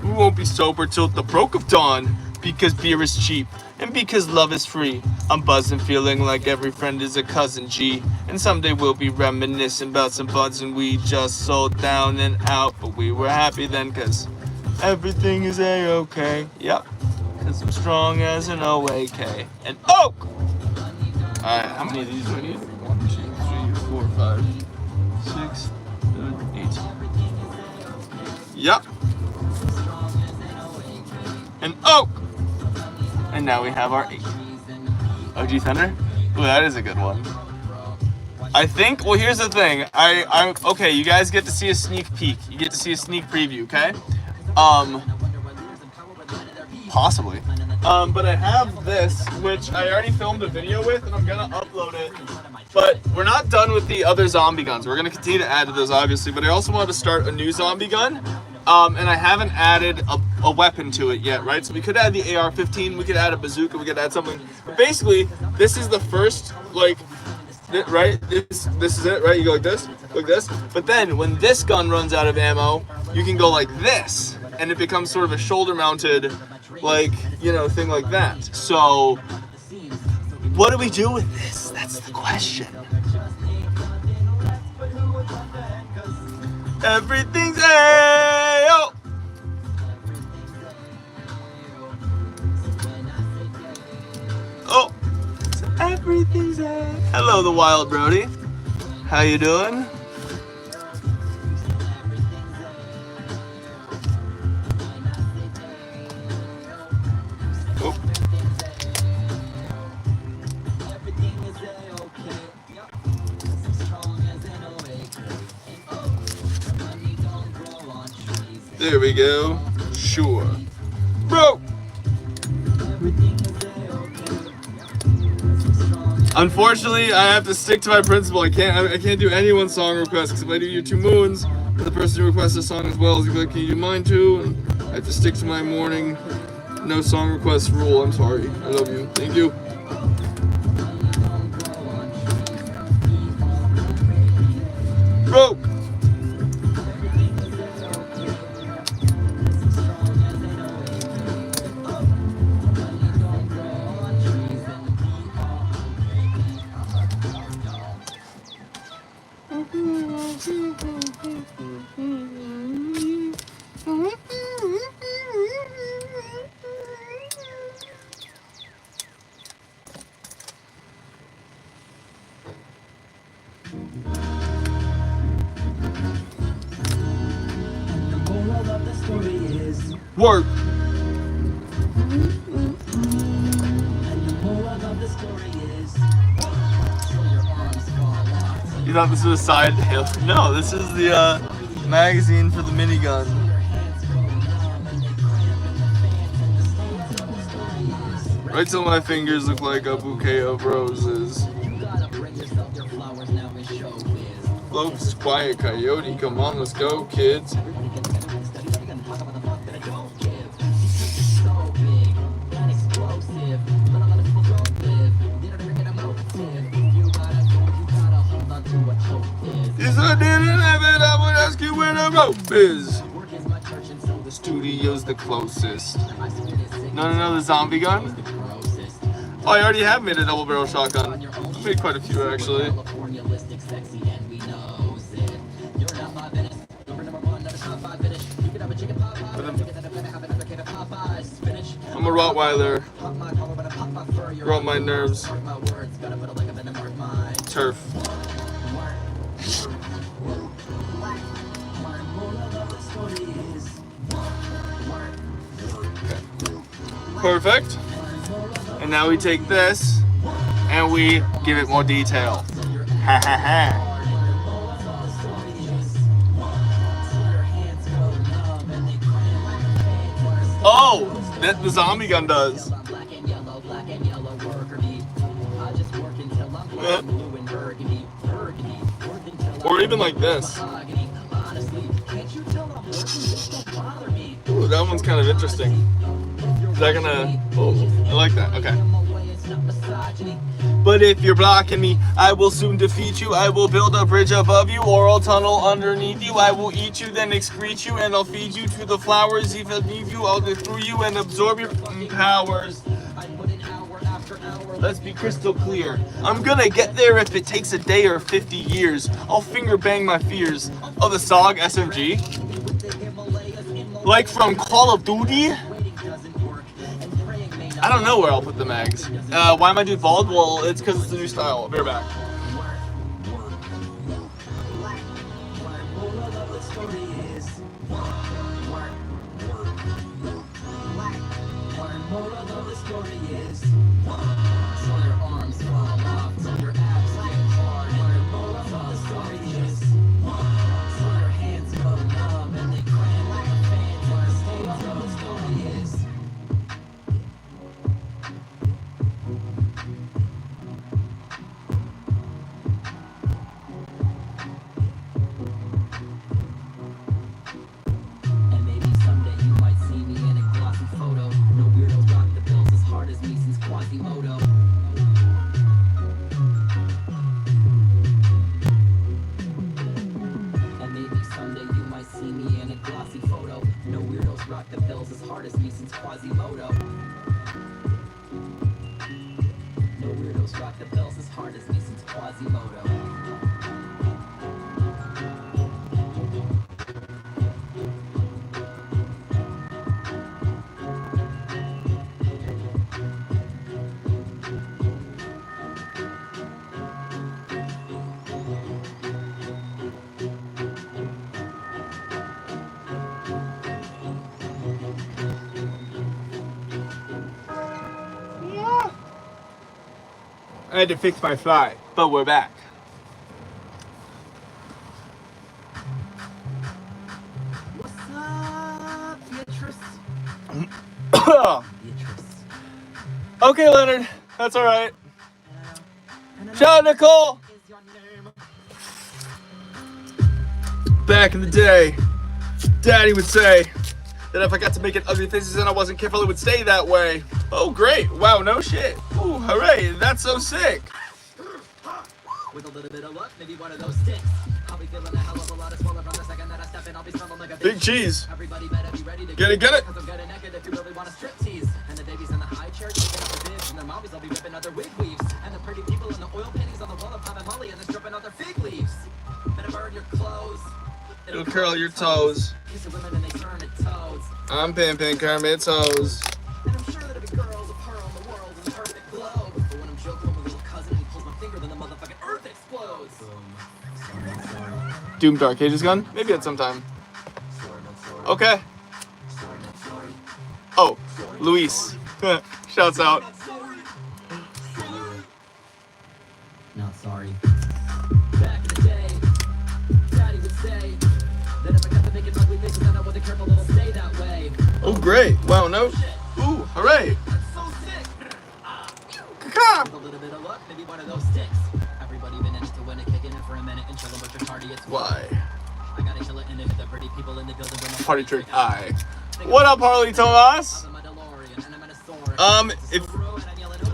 We won't be sober till the broke of dawn, because beer is cheap and because love is free. I'm buzzing, feeling like every friend is a cousin G. And someday we'll be reminiscing about some buds and we just sold down and out, but we were happy then cause everything is a-okay. Yep, cause I'm strong as an OAK. And oak! Alright, how many of these do I need? 1, 2, 3, 4, 5, 6, 7, 8. Yep. And oak! And now we have our 8. OG Thunder? Ooh, that is a good one. I think, well, here's the thing. I'm okay, you guys get to see a sneak peek. You get to see a sneak preview, okay? Possibly. But I have this, which I already filmed a video with, and I'm gonna upload it. But we're not done with the other zombie guns. We're gonna continue to add to those, obviously, but I also wanted to start a new zombie gun. And I haven't added a weapon to it yet, right? So we could add the AR-15, we could add a bazooka, we could add something. But basically, this is the first, like, right? This is it, right? You go like this. But then, when this gun runs out of ammo, you can go like this. And it becomes sort of a shoulder-mounted, like, you know, thing like that. So, what do we do with this? That's the question. Everything's A-O. Oh, so everything's A. Hello, the Wild Brody. How you doing? Oh. There we go. Sure. Bro! Unfortunately, I have to stick to my principle. I can't do anyone's song request, because if I do your 2 moons, the person who requests a song as well is gonna be like, can you do mine too? And I have to stick to my morning no song request rule. I'm sorry. I love you. Thank you. Bro! Work. You thought this was a side hail? No, this is the magazine for the minigun. Right till my fingers look like a bouquet of roses. Floats, quiet coyote, come on, let's go, kids. If I didn't have it, I would ask you where the rope is. The studio's the closest. Not another zombie gun? Oh, I already have made a double barrel shotgun. I've made quite a few actually. I'm a Rottweiler. Grow up my nerves. Turf. Perfect. And now we take this and we give it more detail. Ha ha ha. Oh, that the zombie gun does. Or even like this. Ooh, that one's kind of interesting. Is that gonna... Oh, I like that. Okay. But if you're blocking me, I will soon defeat you. I will build a bridge above you or a tunnel underneath you. I will eat you, then excrete you, and I'll feed you to the flowers. If I leave you, I'll go through you and absorb your powers. Let's be crystal clear. I'm gonna get there if it takes a day or 50 years. I'll finger bang my fears. Oh, the SOG SMG? Like from Call of Duty? I don't know where I'll put the mags. Why am I dude bald? Well, it's because it's the new style. I'll be right back. I had to fix my fly, but we're back. What's up, Beatrice? Okay, Leonard, that's all right. Ciao, Nicole. Back in the day, Daddy would say that if I got to making ugly faces and I wasn't careful, it would stay that way. Oh, great. Wow, no shit. Ooh, hooray. That's so sick. With a little bit of luck, maybe one of those sticks. I'll be feeling a hell of a lot of swollen from the second that I step in. I'll be smelling like a big cheese. Everybody better be ready to get it. Cause I'm getting naked if you really want a strip tease. And the babies in the high chair taking up the bibs. And their mommies, I'll be ripping out their wig weaves. And the pretty people in the oil paintings on the wall of popping molly and they're stripping out their fig leaves. Better burn your clothes. It'll curl your toes. Kiss the women and they turn to toads. I'm pimping Kermit's toes. And I'm sure that every girl will pearl in the world in the perfect globe. But when I'm joking with my little cousin and he pulls my finger, then the motherfucking earth explodes. Doom Dark Ages gun? Maybe at some time. Okay. Oh, Luis. Shouts out. Not sorry. Back in the day, Daddy would say that if I got the big and ugly faces and I wasn't careful, it'll stay that way. Oh, great. Wow, no. Ooh, hooray. That's so sick. With a little bit of luck, maybe one of those sticks. Everybody managed to win it, kicking it for a minute and chilling with your party. It's Why? I gotta chill it in it with the pretty people in the building. Party trick eye. What up, Harley Tomas?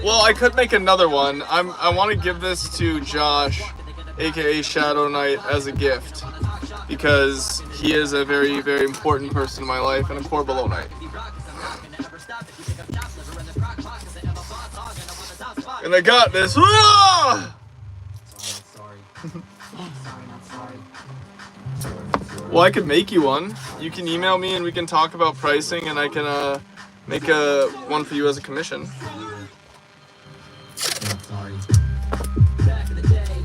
Well, I could make another one. I want to give this to Josh, aka Shadow Knight, as a gift because he is a very, very important person in my life and a core below knight. And I got this. Well, I could make you one. You can email me and we can talk about pricing, and I can make one for you as a commission. Back in the day,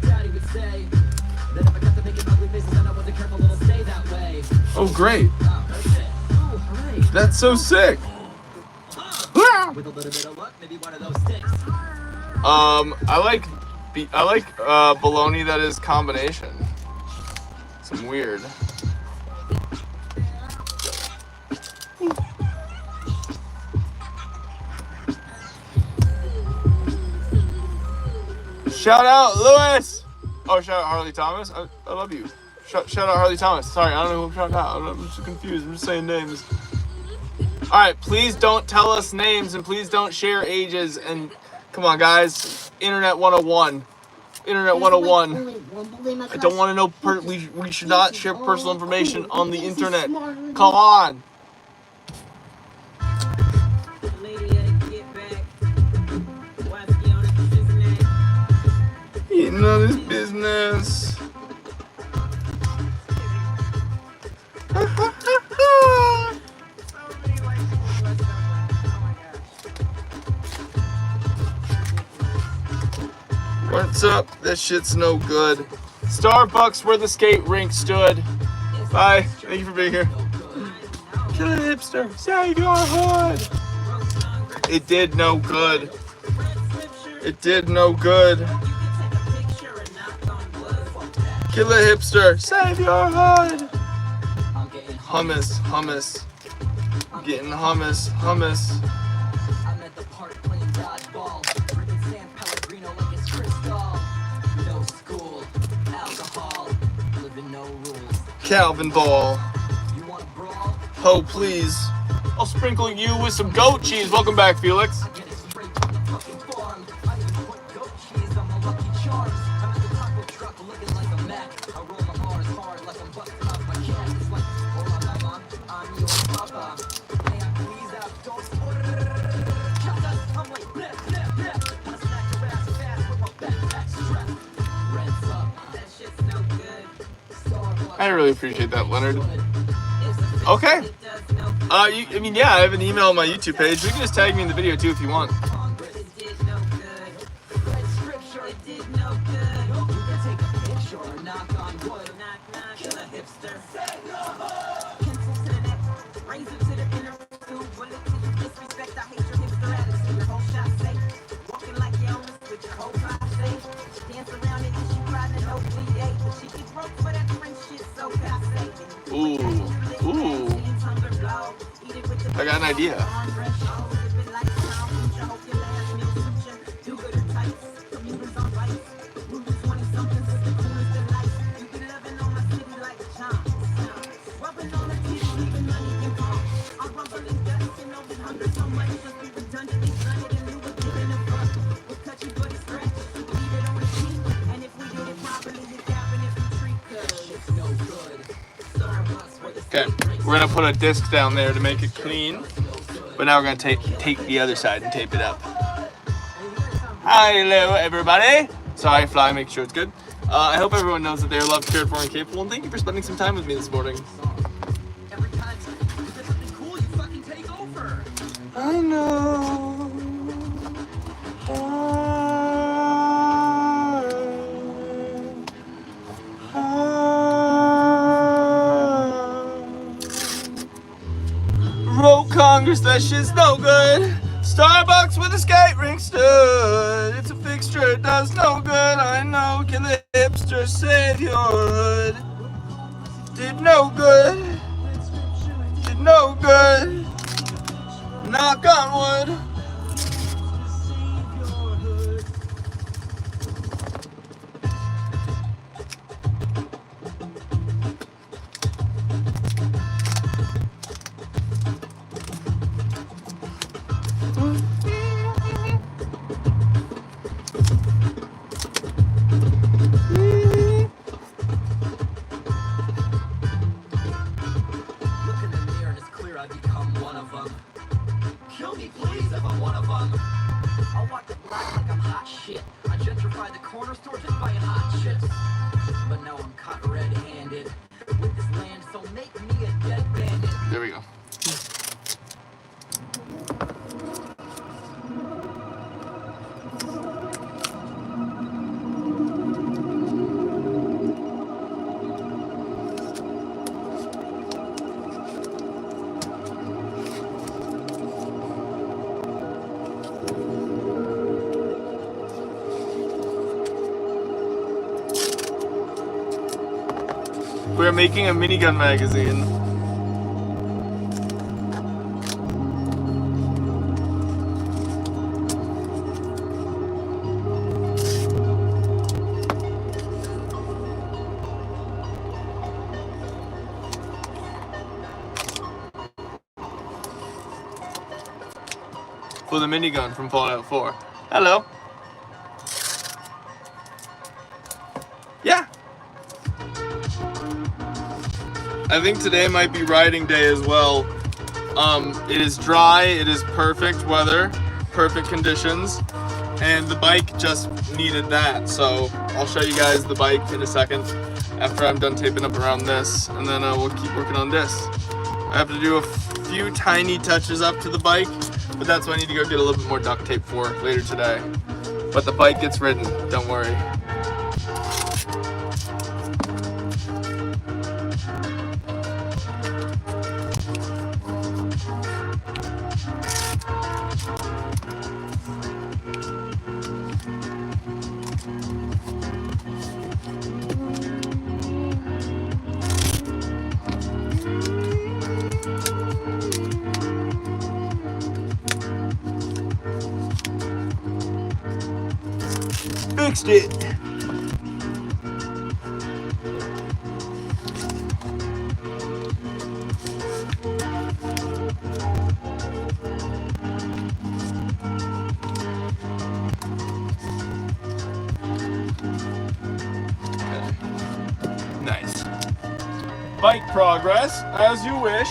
Daddy would say that if I got the big and ugly faces and I wasn't careful, it'll stay that way. Oh, great. Wow, that's it. Ooh, hooray. That's so sick. With a little bit of luck, maybe one of those sticks. I like bologna that is combination. Some weird. Shout out Lewis. Oh, shout out Harley Thomas. I love you. Shout out Harley Thomas. Sorry, I don't know who I'm shouting out. I'm just confused. I'm just saying names. All right, please don't tell us names and please don't share ages. And come on, guys. Internet 101. Internet 101. I don't want to know. We should not share personal information on the internet. Come on. Getting on this business. What's up? This shit's no good. Starbucks where the skate rink stood. Bye. Thank you for being here. Kill a hipster. Save your hood. It did no good. It did no good. Kill a hipster. Save your hood. Hummus. Hummus. Getting hummus. Hummus. I'm at the park playing dodgeball. Drinking San Pellegrino like it's Cristal. No school, alcohol, living no rules. Calvin Ball. You want a brawl? Oh, please. I'll sprinkle you with some goat cheese. Welcome back, Felix. I get it straight from the fucking farm. I even put goat cheese on my Lucky Charms. I'm at the taco truck looking like a Mac. I roll my R's hard like I'm busting off my cat. It's like, hola mama, I'm your papa. May I please have dos? I'm like, bleh, bleh, bleh. Wanna smack your ass fast with my backpack strap. Rents up, that shit's no good. Starbucks. I really appreciate that, Leonard. Okay. I have an email on my YouTube page. You can just tag me in the video too if you want. Ooh. I got an idea. Okay, we're gonna put a disc down there to make it clean, but now we're gonna tape the other side and tape it up. Hello, everybody. Sorry, fly, make sure it's good. I hope everyone knows that they are loved, cared for, and capable, and thank you for spending some time with me this morning. Every time you get something cool, you fucking take over. I know. Road Congress, that shit's no good. Starbucks where the skate rink stood. It's a fixture, it does no good. I know, kill the hipster, save your hood. Did no good. Did no good. Knock on wood. Look in the mirror and it's clear I've become one of them. Kill me, please, if We're making a minigun magazine. For the minigun from Fallout 4. Hello. Yeah. I think today might be riding day as well. It is dry, it is perfect weather, perfect conditions, and the bike just needed that. So I'll show you guys the bike in a second after I'm done taping up around this, and then we'll keep working on this. I have to do a few tiny touches up to the bike, but that's what I need to go get a little bit more duct tape for later today. But the bike gets ridden, don't worry. Fixed it. Nice. Bike progress, as you wish.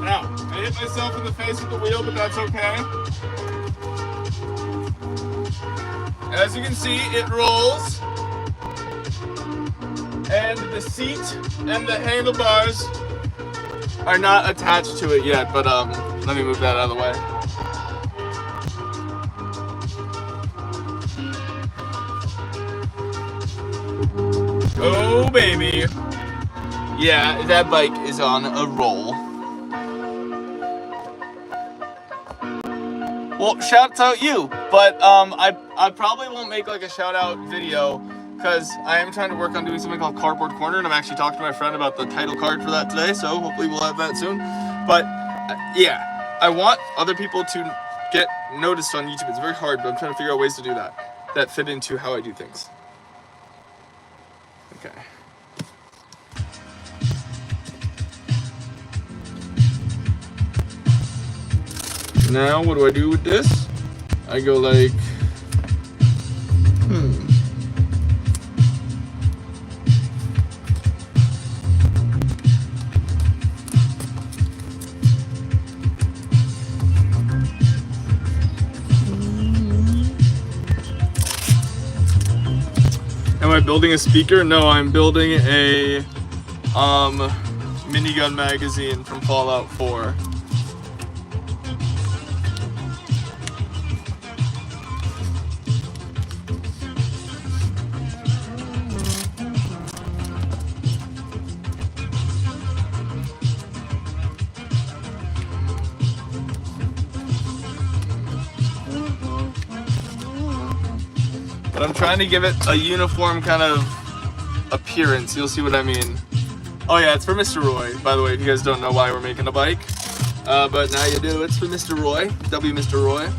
I hit myself in the face with the wheel, but that's okay. As you can see, it rolls. And the seat and the handlebars are not attached to it yet, but let me move that out of the way. Oh, baby. Yeah, that bike is on a roll. Well, shouts out you, but I probably won't make like a shout out video because I am trying to work on doing something called Cardboard Corner, and I'm actually talking to my friend about the title card for that today, so hopefully we'll have that soon. But yeah, I want other people to get noticed on YouTube. It's very hard, but I'm trying to figure out ways to do that fit into how I do things. Okay. Now, what do I do with this? I go like, Am I building a speaker? No, I'm building a minigun magazine from Fallout 4. But I'm trying to give it a uniform kind of appearance. You'll see what I mean. Oh yeah, it's for Mr. Roy, by the way, if you guys don't know why we're making a bike. But now you do. It's for Mr. Roy. W. Mr. Roy.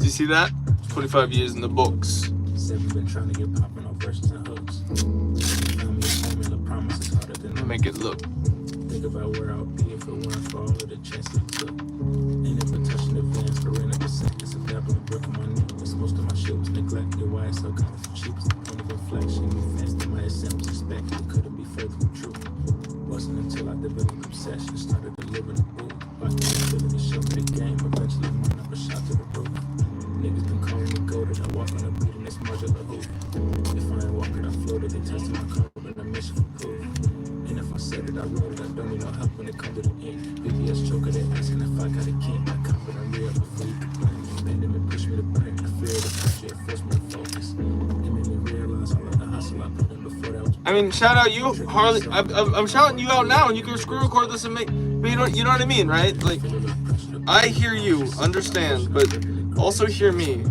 See that? 25 years in the books. Said we've been trying to get popping on verses and hooks. Found me a formula, promises harder than Make it look. Think about where I'll be if it weren't for all of the chances I took. Ain't ever touching the vans for rent of a cent. It's a dab on the brick on my necklace. Most of my shit was neglected. Why it's so kind of cheap? Point of inflection. Move fast in my attempts. Expected. It couldn't be further from true. Wasn't until I developed obsession. Started delivering the boot. Watching the feeling to show me the game. Eventually, mine up a shot to the roof. Niggas been calling me goated. I walk on a beat and it's marginal testing my code, but I'm mission for proof. And if I said it, I wrote it, I don't need no help when it comes to the ink. VVS choker, they asking if I got a king. I confident real before you complain. Bending and push me to burn. I fear the pressure, it forced me to focus. It made me realize all of the hustle I put in before that was. I mean, shout out you, Harley. I'm shouting you out now, and you can screen record this and make. But you know what I mean, right? Like, I hear you, understand, but also hear me.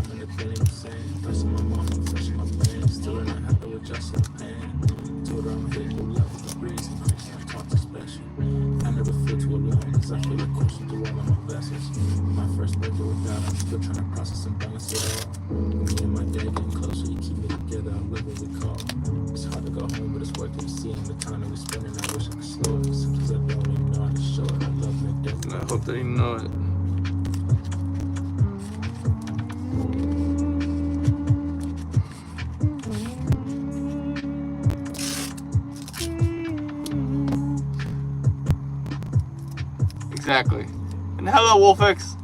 I never feel too alone, cause I feel like coursing through all of my vessels. My first birthday without, I'm still trying to process and balance it all. Me and my dad getting closer, you keep me together, I live what we call. It's hard to go home, but it's worth it to see. And the time that we spending, I wish I could slow it. Sometimes I don't even know how to show it. I love my dad. And I hope that you know it. Exactly. And hello, Wolfix.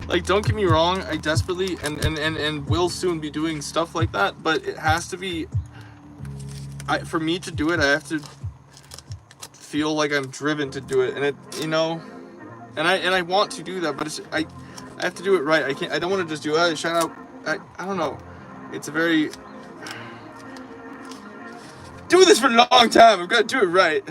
Like, don't get me wrong, I desperately and will soon be doing stuff like that, but it has to be, for me to do it, I have to feel like I'm driven to do it, and it, you know, and I want to do that, but it's, I have to do it right. I don't want to just do it. Shout out, I don't know. It's a very, do this for a long time. I've got to do it right.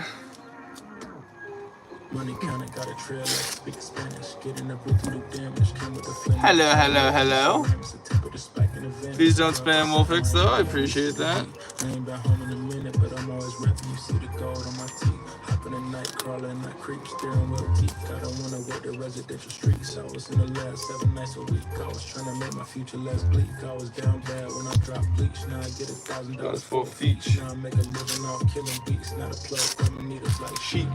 Money counter got a trail like speak Spanish. Getting up with new damage. Came with a flame. Hello. Please don't spam Wolfix though. I appreciate that. I ain't back home in a minute, but I'm always repping. You see the gold on my teeth. Hopping at night, crawling, not creep, steering wheel teeth. I don't wanna work the residential streets. I was in the last 7 nights a week. I was trying to make my future less bleak. I was down bad when I dropped bleach. Now I get $1,000 for feet. Now I make a living off killing beats. Not a plug from the needles like chic.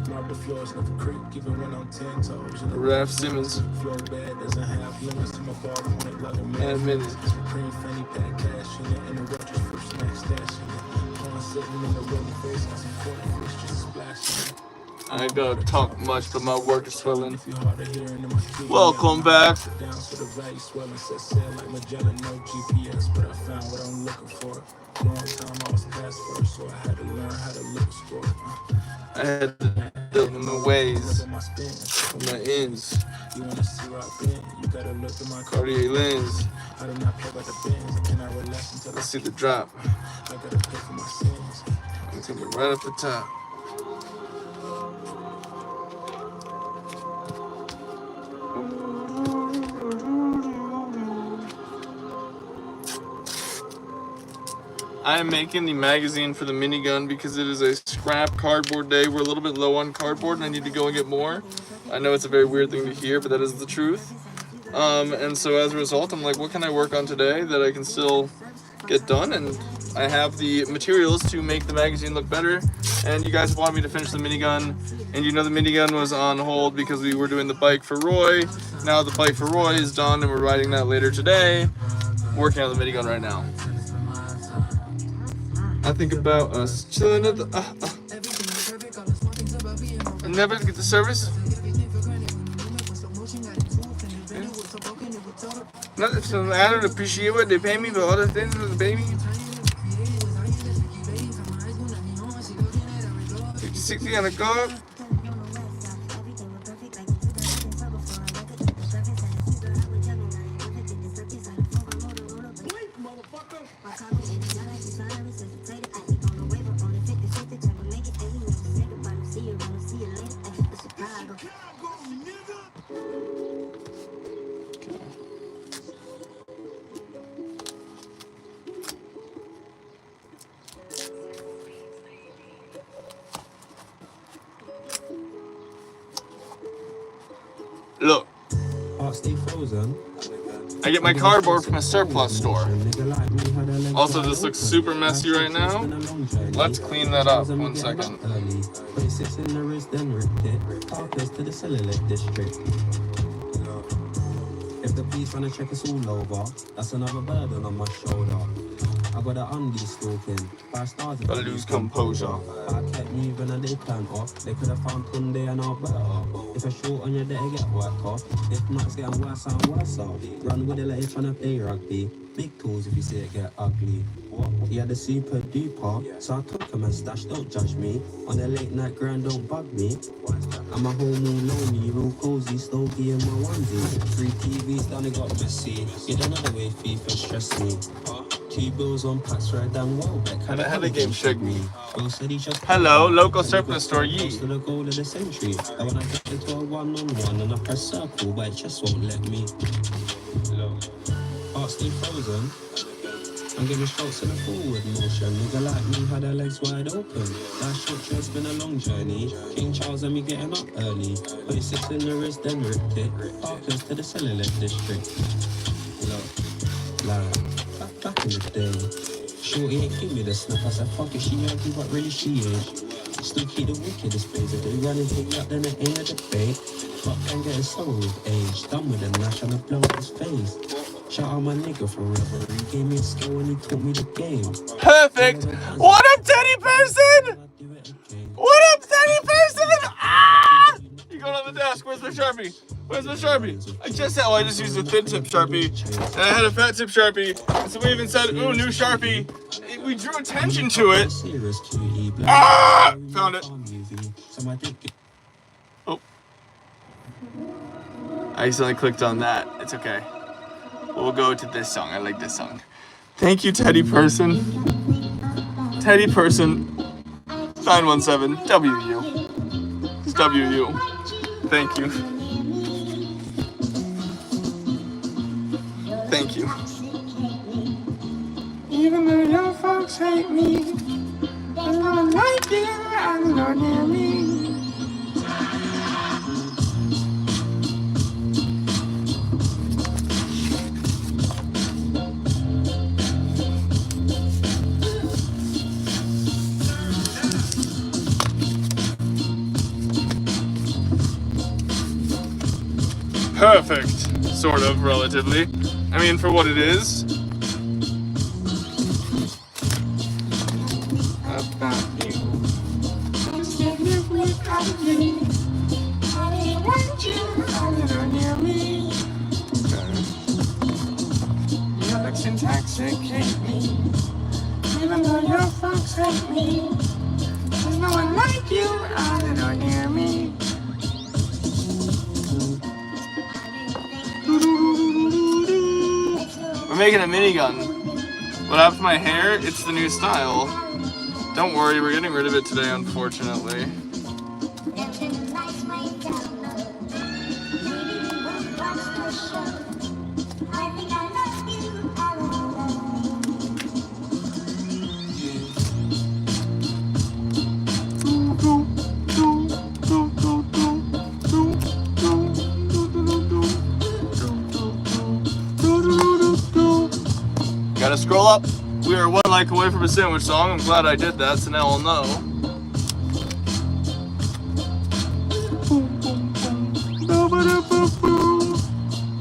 Marble floors never creep, even when I'm 10 toes. Raph Simmons. Flow bad doesn't have limits to my ball point like a minute. Supreme fanny pack cash in it, and the roaches fruit snack stash in it. Corn sitting in the rolling face, got some 40 fish just splashing. I ain't gonna talk much, but my work is swelling. If you hard to hear into my key, Welcome back. down so the value swelling, set sail like Magellan, no GPS, but I found what I'm looking for. Long time I was past first, so I had to learn how to look score. I had to build my ways, My spins. my ends, You wanna see where I've been? You gotta look at my Cartier lens. I do not play by the bins. I cannot relax until Let's see the drop. I gotta pay for my sins. I'm taking it right off the top. I am making the magazine for the minigun because it is a scrap cardboard day. We're a little bit low on cardboard and I need to go and get more. I know it's a very weird thing to hear, but that is the truth. And so as a result, I'm like, what can I work on today that I can still get done? And I have the materials to make the magazine look better. And you guys wanted me to finish the minigun. And you know the minigun was on hold because we were doing the bike for Roy. Now the bike for Roy is done and we're riding that later today. Working on the minigun right now. I think about us chilling at the and never get the service. Not so I don't appreciate what they pay me, but all the things for the baby. 50-60 on a car. Look, I get my cardboard from a surplus store. Also, this looks super messy right now. Let's clean that up. 1 second. If the police wanna check us all over, that's another burden on my shoulder. I got an undie stalking. 5 stars if Gotta lose composure. But I kept moving and they planned off. They could have found Tunde and I'll better. If a short on your day, get worked off. If not, it's getting worse and worse off. Run with it like you're trying to play rugby. Big tools if you see it get ugly. What? He had a super duper, so I took him and stashed, don't judge me. On the late night grind, don't bug me. I'm a home all lonely, real cozy, stogie in my onesie. 3 TVs down, it got messy. You don't know the way FIFA stress me. 2 bills on packs for a damn Welbeck. How the game shake me? Bro said he just Hello, local surplus store, close yee. to the goal of the century. And when I get into a 1-on-1 and I press circle, but it just won't let me. Heart stay frozen. I'm giving strokes in a forward motion. Nigga like me had her legs wide open. That short trip's been a long journey. King Charles and me getting up early. 26 in the wrist, then ripped it. Parkers to the cellular district. Look, like, back in the day. Shorty ain't give me the snap. I said, fuck it, she ugly, but really she is. Still keep the wickedest plays. If they run and pick me up, then it ain't a debate. Fuck, I'm getting slower with age. Done with the nash and the blow up his face. Shout out my nigga forever. He gave me a skill and he taught me the game. Perfect. What up, Teddy Person? What up, Teddy Person? Ah! You going on the desk? Where's my Sharpie? Where's my Sharpie? I just used a thin tip Sharpie, and I had a fat tip Sharpie. And so we even said, ooh, new Sharpie. We drew attention to it. Ah! Found it. Oh. I accidentally clicked on that. It's okay. We'll go to this song. I like this song. Thank you, Teddy Person. Teddy Person 917 WU. It's WU. Thank you. Thank you. Even though your folks hate me, I don't like you, I don't hear me. Perfect, sort of, relatively. I mean, for what it is. About you. I just can't live without you. I really want you, I don't hear me. Your looks intoxicate me. Even though your folks hate me. There's no one like you, I don't hear me. We're making a minigun. What happened to my hair? It's the new style. Don't worry, we're getting rid of it today, unfortunately. Gotta scroll up. We are 1 like away from a sandwich song. I'm glad I did that, so now I'll know.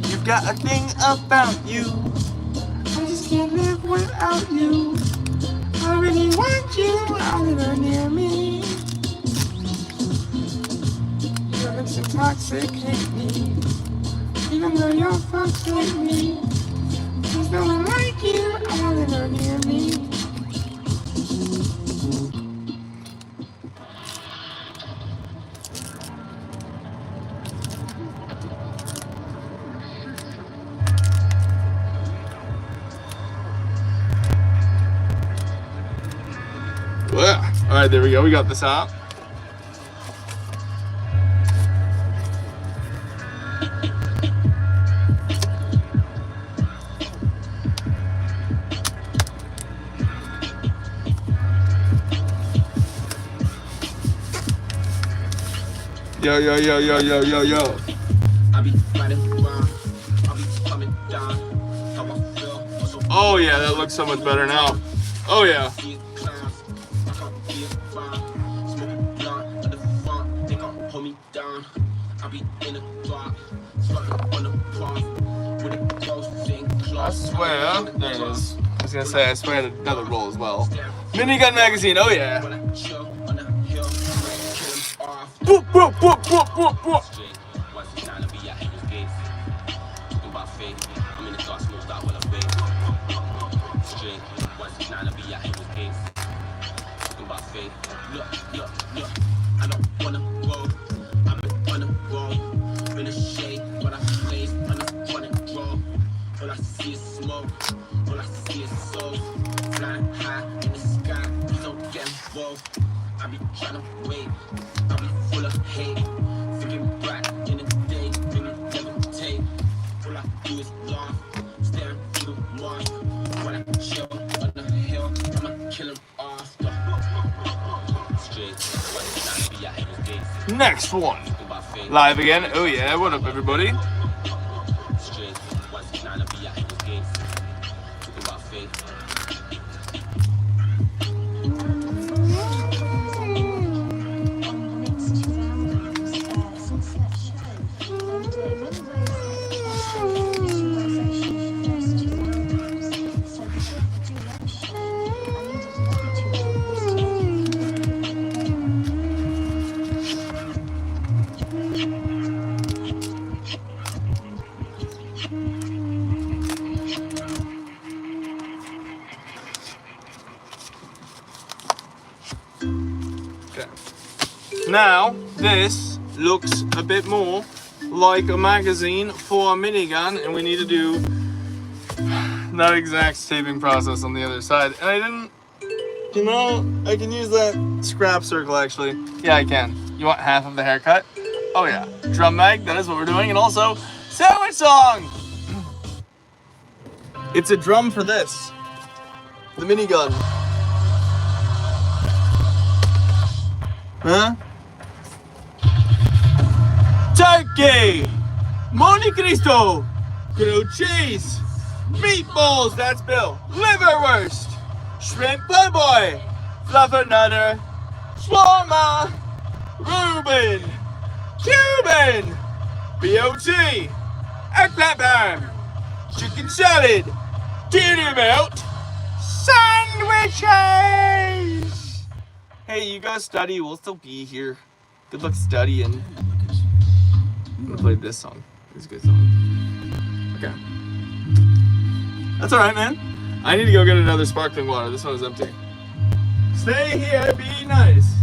You've got a thing about you. I just can't live without you. I really want you out near me. Your lips intoxicate me. Even though your folks hate me. There's no one like you, all near me. Well, all right, there we go. We got this out. Yo, yo, yo, yo, yo, yo, yo. Oh yeah, that looks so much better now. Oh yeah. I swear, there it is. was gonna say, I swear I had another roll as well. Minigun magazine, oh yeah. Boop, boop, boop, boop, boop, boop. I don't wanna roll. I'm on the roll. In the shade, but I blaze on the front and roll. All I see is smoke. All I see is soul. Flying high in the sky, please don't get involved. I be trying to wait. I be full of hate. Thinking back in the day, things never take. All I do is laugh, staring through the wall. When I chill on the hill, I'ma kill him off. Next one. Live again. Oh yeah, what up everybody? Now, this looks a bit more like a magazine for a minigun, and we need to do that exact taping process on the other side. And I didn't, you know, I can use that scrap circle actually. Yeah, I can. You want half of the haircut? Oh yeah. Drum mag, that is what we're doing. And also, sandwich song! It's a drum for this. The minigun. Huh? Turkey, Monte Cristo, grilled cheese, meatballs, that's Bill, liverwurst, shrimp po' boy, fluffernutter, shawarma, Reuben, Cuban, BOT, eggplant parm, chicken salad, titty melt, sandwiches. Hey, you guys study, we'll still be here. Good luck studying. I'm gonna play this song. It's a good song. Okay. That's alright, man. I need to go get another sparkling water. This one is empty. Stay here, be nice.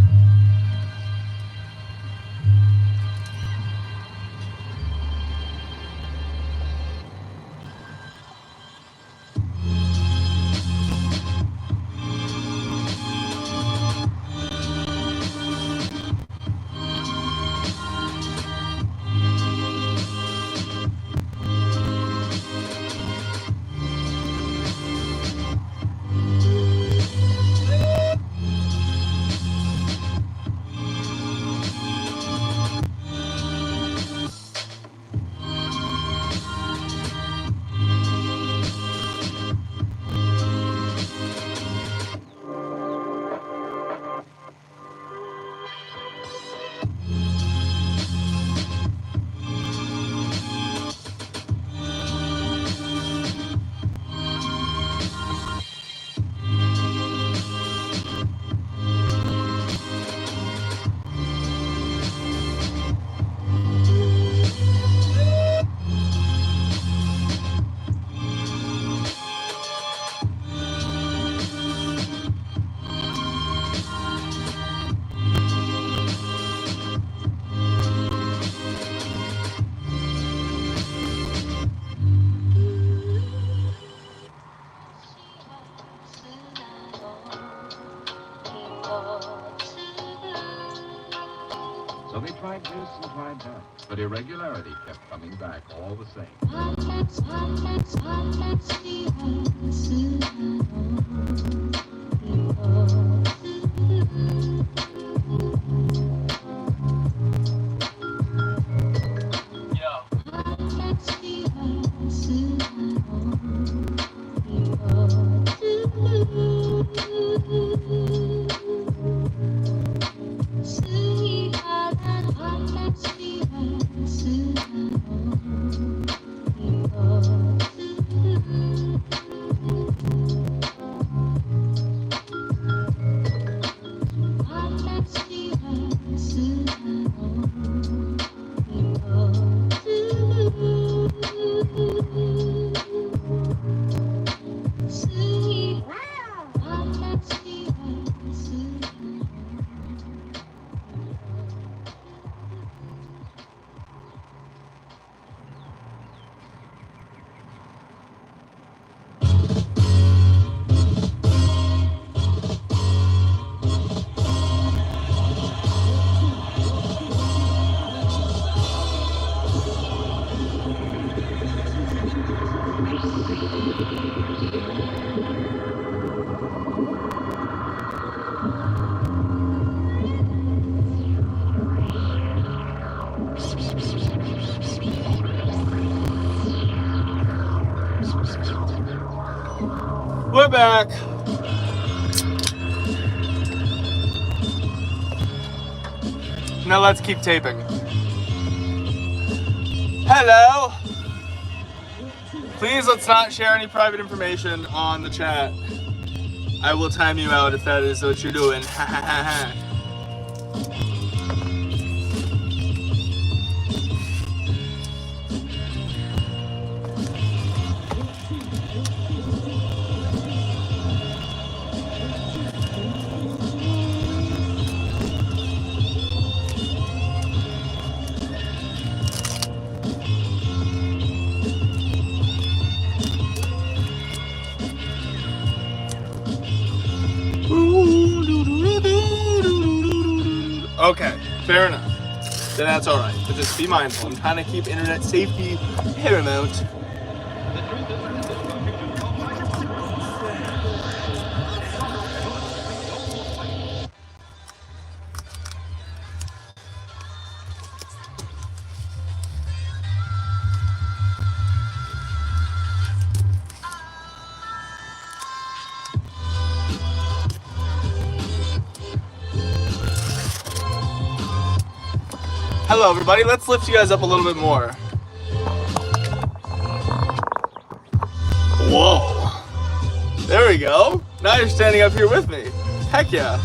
So they tried this and tried that, but irregularity kept coming back all the same. We're back. Now let's keep taping. Hello. Please let's not share any private information on the chat. I will time you out if that is what you're doing. Ha ha ha ha. Okay, fair enough. Then that's alright. But just be mindful. I'm trying to keep internet safety paramount. Hello everybody, let's lift you guys up a little bit more. Whoa. There we go. Now you're standing up here with me. Heck yeah.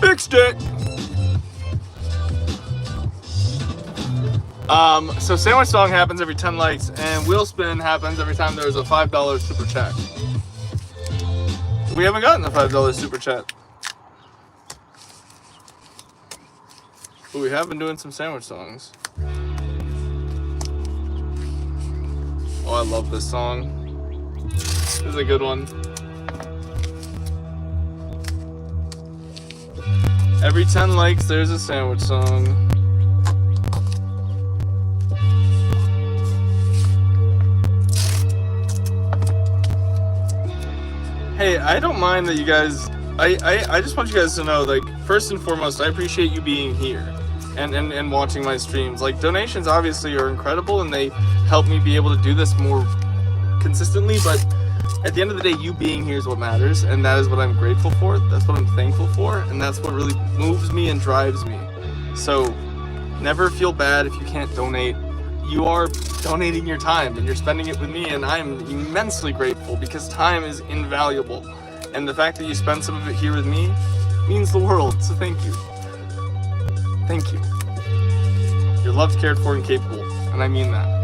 Fixed it. So Sandwich Song happens every 10 likes, and Wheel Spin happens every time there's a $5 super chat. We haven't gotten the $5 super chat. But we have been doing some Sandwich Songs. Oh, I love this song. This is a good one. Every 10 likes, there's a Sandwich Song. Hey, I don't mind that you guys, I just want you guys to know, like, first and foremost, I appreciate you being here and watching my streams. Like, donations obviously are incredible and they help me be able to do this more consistently, but at the end of the day, you being here is what matters, and that is what I'm grateful for, that's what I'm thankful for, and that's what really moves me and drives me. So, never feel bad if you can't donate. You are donating your time and you're spending it with me, and I'm immensely grateful because time is invaluable, and the fact that you spend some of it here with me means the world. So thank you. Thank you. You're loved, cared for, and capable, and I mean that.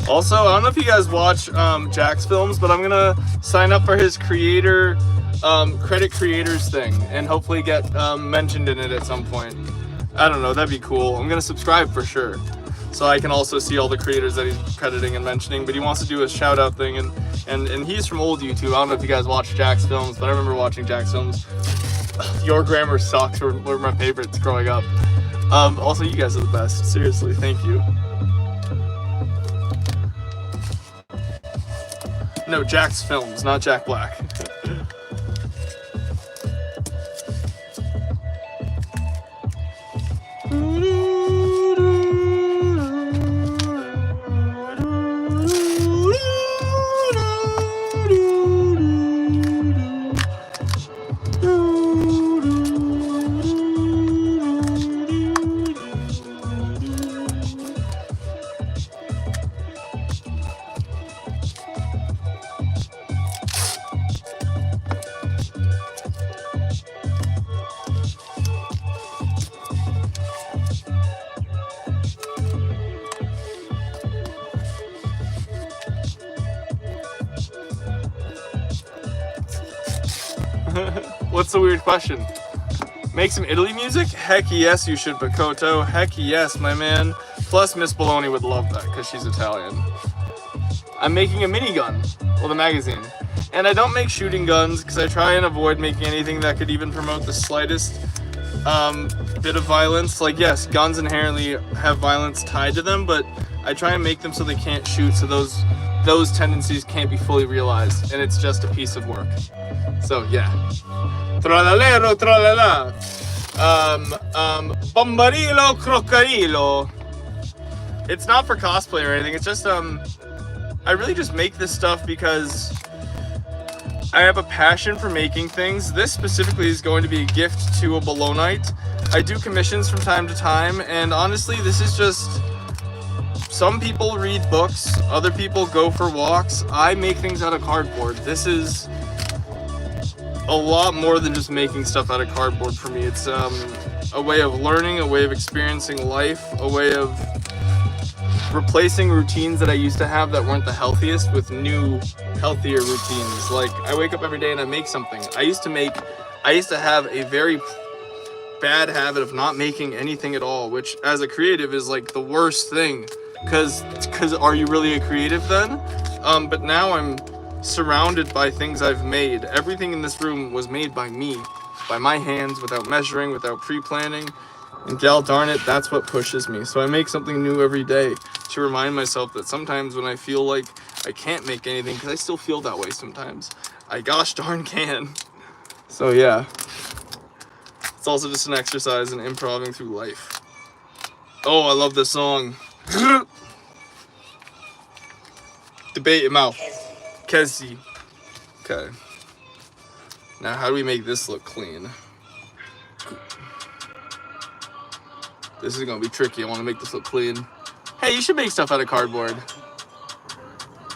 Also, I don't know if you guys watch Jack's films, but I'm gonna sign up for his creator, credit creators thing, and hopefully get mentioned in it at some point. I don't know, that'd be cool. I'm gonna subscribe for sure. so I can also see all the creators that he's crediting and mentioning. But he wants to do a shout out thing, and he's from old YouTube. I don't know if you guys watch Jack's films, but I remember watching Jack's films. Your Grammar Sucks were my favorites growing up. Also, you guys are the best. Seriously, thank you. No, Jack's films, not Jack Black. What's the weird question? Make some Italy music? Heck yes, you should, Bakoto. Heck yes, my man. Plus, Miss Bologna would love that because she's Italian. I'm making a minigun, well, the magazine. And I don't make shooting guns because I try and avoid making anything that could even promote the slightest bit of violence. Like, yes, guns inherently have violence tied to them, but I try and make them so they can't shoot, so those tendencies can't be fully realized, and it's just a piece of work. So, yeah. Tralalero, tralala. Bombarilo, crocodilo. It's not for cosplay or anything, it's just, I really just make this stuff because I have a passion for making things. This specifically is going to be a gift to a Bolognite. I do commissions from time to time, and honestly, this is just... Some people read books, other people go for walks. I make things out of cardboard. This is a lot more than just making stuff out of cardboard for me. It's a way of learning, a way of experiencing life, a way of replacing routines that I used to have that weren't the healthiest with new, healthier routines. Like, I wake up every day and I make something. I used to have a very bad habit of not making anything at all, which as a creative is like the worst thing. Cause are you really a creative then? But now I'm surrounded by things I've made. Everything in this room was made by me, by my hands, without measuring, without pre-planning. And gal darn it, that's what pushes me. So I make something new every day to remind myself that sometimes when I feel like I can't make anything, because I still feel that way sometimes, I gosh darn can. So yeah, it's also just an exercise in improving through life. Oh, I love this song. Debate your mouth. Kezi. Okay. Now, how do we make this look clean? This is gonna be tricky. I want to make this look clean. Hey, you should make stuff out of cardboard.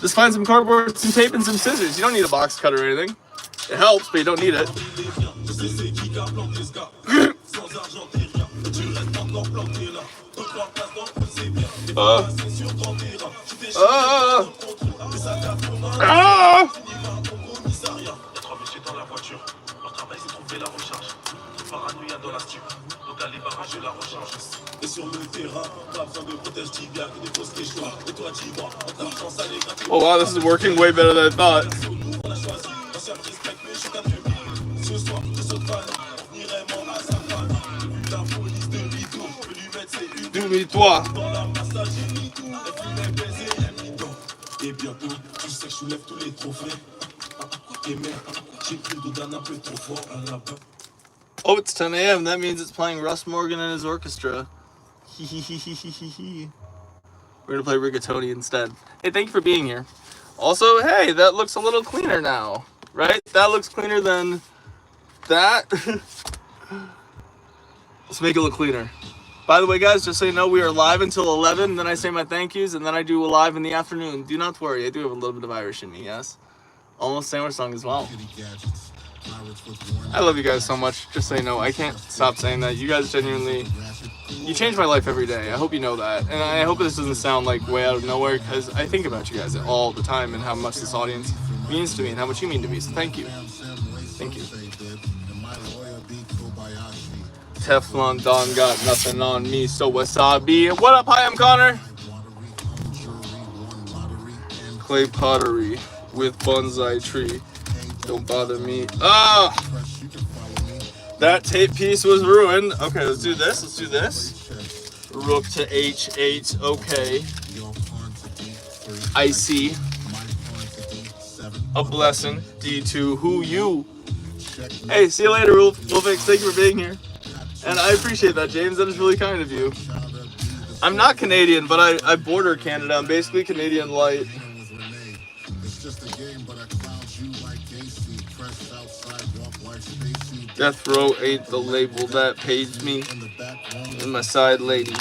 Just find some cardboard, some tape, and some scissors. You don't need a box cutter or anything. It helps, but you don't need it. Oh wow, this is working way better than I thought. Dis-toi. Oh, it's 10 a.m. That means it's playing Russ Morgan and his orchestra. We're gonna play rigatoni instead. Hey, thank you for being here. Also, hey, that looks a little cleaner now, right? That looks cleaner than that. Let's make it look cleaner. By the way, guys, just so you know, we are live until 11. Then I say my thank yous, and then I do a live in the afternoon. Do not worry, I do have a little bit of Irish in me, yes? Almost sandwich song as well. I love you guys so much. Just so you know, I can't stop saying that. You guys genuinely, you change my life every day. I hope you know that. And I hope this doesn't sound like way out of nowhere, because I think about you guys all the time and how much this audience means to me and how much you mean to me. So thank you. Thank you. Teflon Don got nothing on me, so wasabi. What up? Hi, I'm Connor. clay pottery with bonsai tree. Don't bother me. Ah! That tape piece was ruined. Okay, let's do this. Let's do this. Rook to h8. Okay. I see. A blessing. d2. Who you? Hey, see you later, Wolfix. Thank you for being here. And I appreciate that, James. That is really kind of you. I'm not Canadian, but I border Canada. I'm basically Canadian light. Death Row ain't the label that pays me. And my side lady.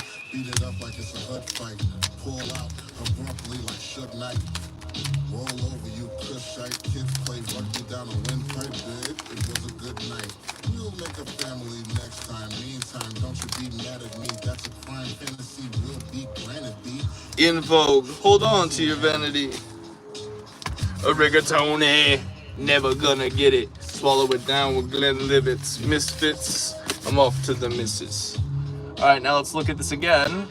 In vogue, hold on to your vanity. A rigatoni, never gonna get it. Swallow it down with Glenlivet's misfits. I'm off to the missus. All right, now let's look at this again.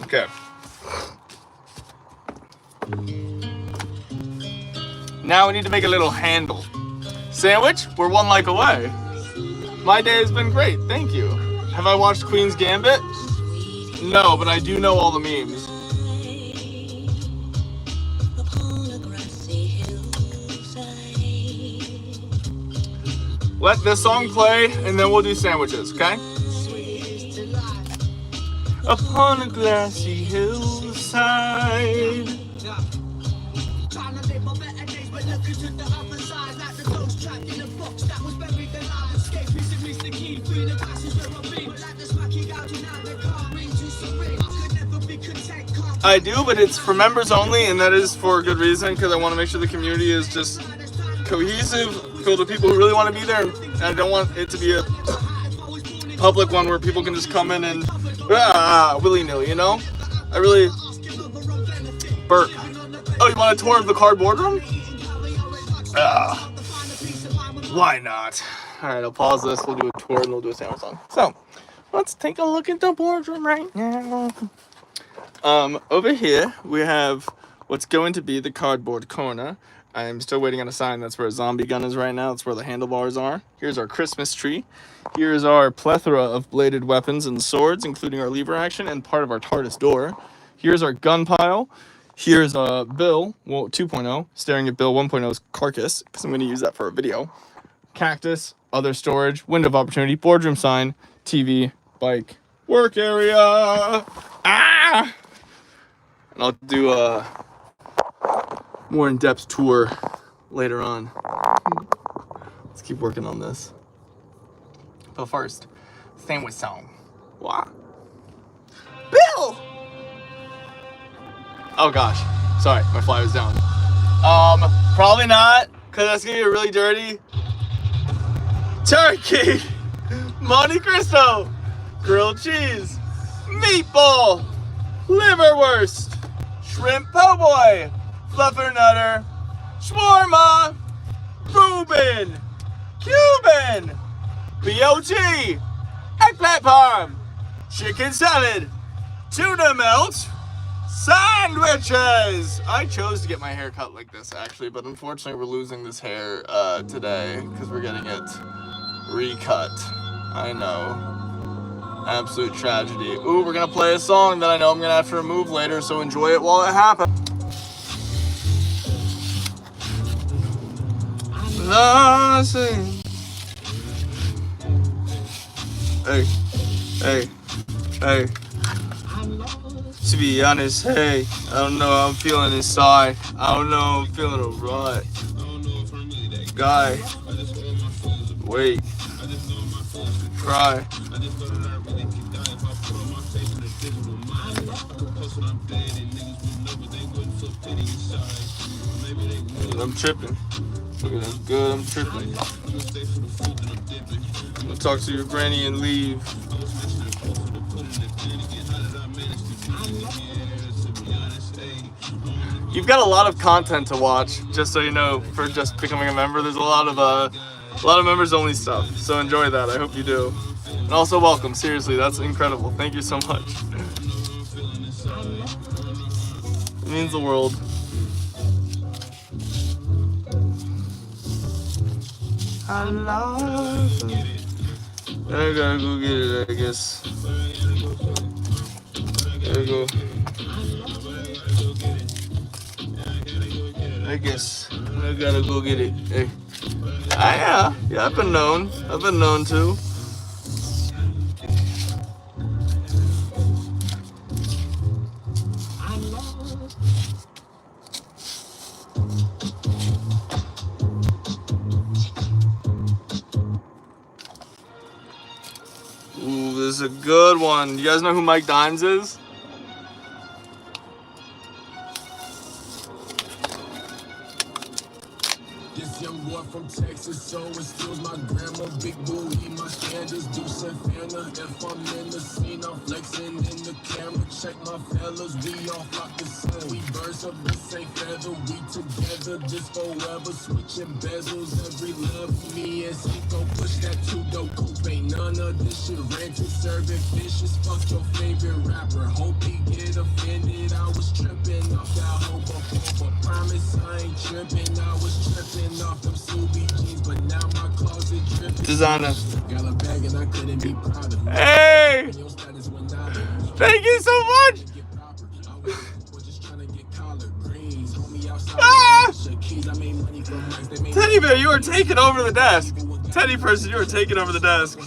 Okay. Now we need to make a little handle. Sandwich, we're one like away. My day has been great, thank you. Have I watched Queen's Gambit? No, but I do know all the memes. Let this song play, and then we'll do sandwiches, okay? Upon a glassy hillside. I do, but it's for members only, and that is for a good reason, because I want to make sure the community is just cohesive, filled with people who really want to be there, and I don't want it to be a public one where people can just come in and willy-nilly, you know? I really... Burp. Oh, you want a tour of the cardboard room? Why not? Alright, I'll pause this, we'll do a tour, and we'll do a sandwich song. So, let's take a look at the boardroom right now. Over here, we have what's going to be the cardboard corner. I'm still waiting on a sign. That's where a zombie gun is right now. That's where the handlebars are. Here's our Christmas tree. Here's our plethora of bladed weapons and swords, including our lever action and part of our TARDIS door. Here's our gun pile. Here's Bill 2.0 staring at Bill 1.0's carcass, because I'm going to use that for a video. Cactus, other storage, window of opportunity, boardroom sign, TV, bike, work area. Ah! And I'll do a more in-depth tour later on. Let's keep working on this. But first, sandwich song. Wow. Bill! Oh gosh, sorry, my fly was down. Probably not, because that's gonna get really dirty. Turkey! Monte Cristo! Grilled cheese! Meatball! Liverwurst! Shrimp po' boy! Fluffernutter! Shawarma! Reuben! Cuban! BLT! Eggplant parm! Chicken salad! Tuna melt! Sandwiches! I chose to get my hair cut like this, actually, but unfortunately we're losing this hair today because we're getting it recut. I know. Absolute tragedy. Ooh, we're gonna play a song that I know I'm gonna have to remove later, so enjoy it while it happens. Hey. To be honest, hey, I don't know how I'm feeling inside. I don't know how I'm feeling alright. Guy, wait, cry. I'm tripping. Look at that good, I'm tripping. I'm gonna talk to your granny and leave. you've got a lot of content to watch. Just so you know, for just becoming a member, there's a lot of members only stuff. So enjoy that. I hope you do. And also welcome. Seriously, that's incredible. Thank you so much. It means the world. I love it. I gotta go get it, I guess. There we go. I guess I gotta go get it. Hey. Yeah, I've been known. I've been known to. Ooh, this is a good one. You guys know who Mike Dimes is? From Texas, so it steals my grandma, big booty, my standards, Deuce and Fanta. If I'm in the scene, I'm flexing in the camera. Check my fellas, we all flock the sun. We birds of the same feather, we together, this forever. Switching bezels every level. Me and Cinco push that two-door coupe. Ain't none of this shit rented, serving fishes. Fuck your favorite rapper, hope he get offended. I was tripping off that whole before, but promise I ain't tripping. I was tripping off them jeans, but now my closet dripping. Designer. Got a bag and I couldn't be proud of. Hey! Thank you so much! Ah! Teddy bear, you are taking over the desk. Teddy person, you are taking over the desk.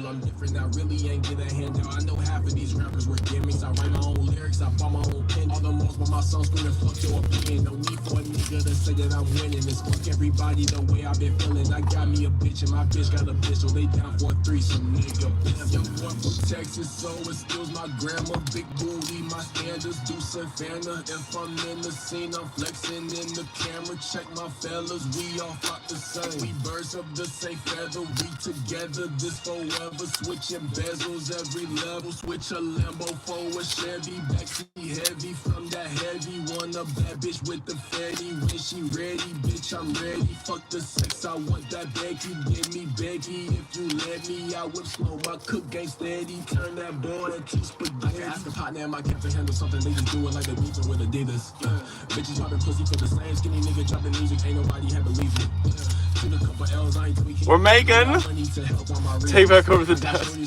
I'm different, I really ain't get a handout. I know half of these rappers were gimmicks. I write my own lyrics, I buy my own pen. All the most but my songs screaming, fuck your opinion. No need for a nigga to say that I'm winning. It's fuck everybody the way I've been feeling. I got me a bitch and my bitch got a bitch, so they down for a threesome, nigga. Young boy from Texas, so it steals my grandma, big booty, my standards, Deuce and Fanta. If I'm in the scene, I'm flexing in the camera. Check my fellas, we all flock the same. We birds of the same feather, we together, this forever. Switching bezels every level, switch a Lambo for a Chevy. Backseat heavy from that heavy. Want a bad bitch with the fatty. When she ready, bitch, I'm ready. Fuck the sex, I want that Becky. Give me Becky, if you let me, I whip slow. My cook game steady, turn that boy into spaghetti. I can ask a partner and my captain handle something. They just do it like they beat with Adidas. Bitches dropping pussy for the same skinny nigga dropping music. Ain't nobody had believe it. We're making. Take back over the desk.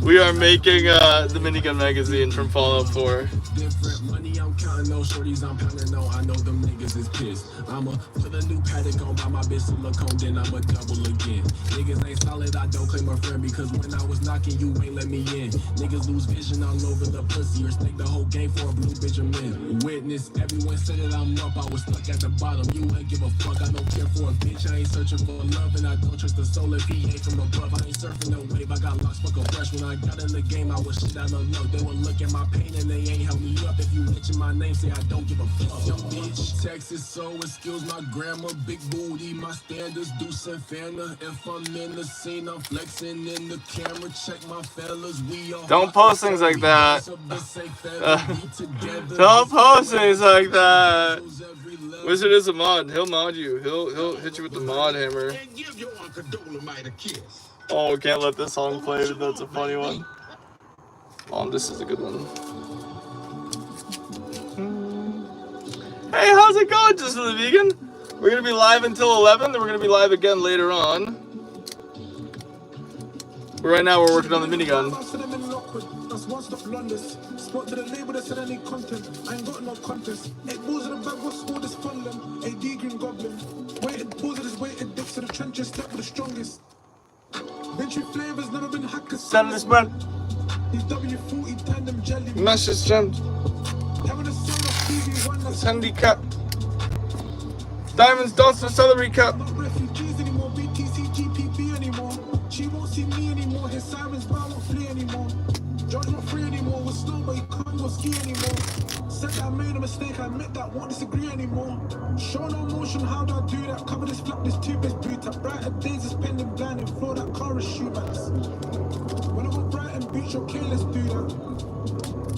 We are making the Minigun magazine from Fallout 4. Different money, I'm counting no shorties, I'm pounding no. I know them niggas is pissed. I'ma put a new paddock on by my bitch silicone, then I'ma double again. Niggas ain't solid, I don't claim a friend because when I was knocking, you ain't let me in. Niggas lose vision all over the pussy or stake the whole game for a blue Benjamin. Witness, everyone said that I'm up, I was stuck at the bottom. You ain't give a fuck, I don't care for a bitch, I ain't searching for love, and I don't trust the soul if he ain't from above. I ain't surfing the wave, I got locks, fuck a fresh. When I got in the game, I was shit out of luck. They would look at my pain and they ain't help me up. If you mention my name, say I don't give a fuck. Young bitch, Texas, so excuse my grammar. Big booty, my standards, Deuce and Fanta. If I'm in the scene, I'm flexing in the camera. Check my fellas, we all. Don't post things like that. Don't post things like that. Wizard is a mod. He'll mod you. He'll hit you with the mod hammer. Oh, can't let this song play. That's a funny one. Oh, this is a good one. Hey, how's it going, Just the Vegan? We're gonna be live until 11. Then we're gonna be live again later on. But right now we're working on the minigun. Spot to the label that said I need content. I ain't got no contest. 8 balls in the bag, what's all this fun them? AD Green Goblin. Weighted balls of this weighted dicks to the trenches, step with the strongest. Ventry flavors never been hackers. Send this man. These W40 tandem jelly. Mesh is jammed. Having a sound of TV one that's handicap. Diamonds, dots, and celery cap. not refugees anymore. BTC, GPB anymore. She won't see me anymore. His sirens, but I won't flee anymore. George not free anymore. With snow, but he can't go ski anymore. Said that I made a mistake, I admit that, won't disagree anymore. Show no motion, how do I do that? Cover this flap, this two-base boot up. Brighter days is pending blind and floor that car is shoe bags. When I go bright and beach, okay, let's do that.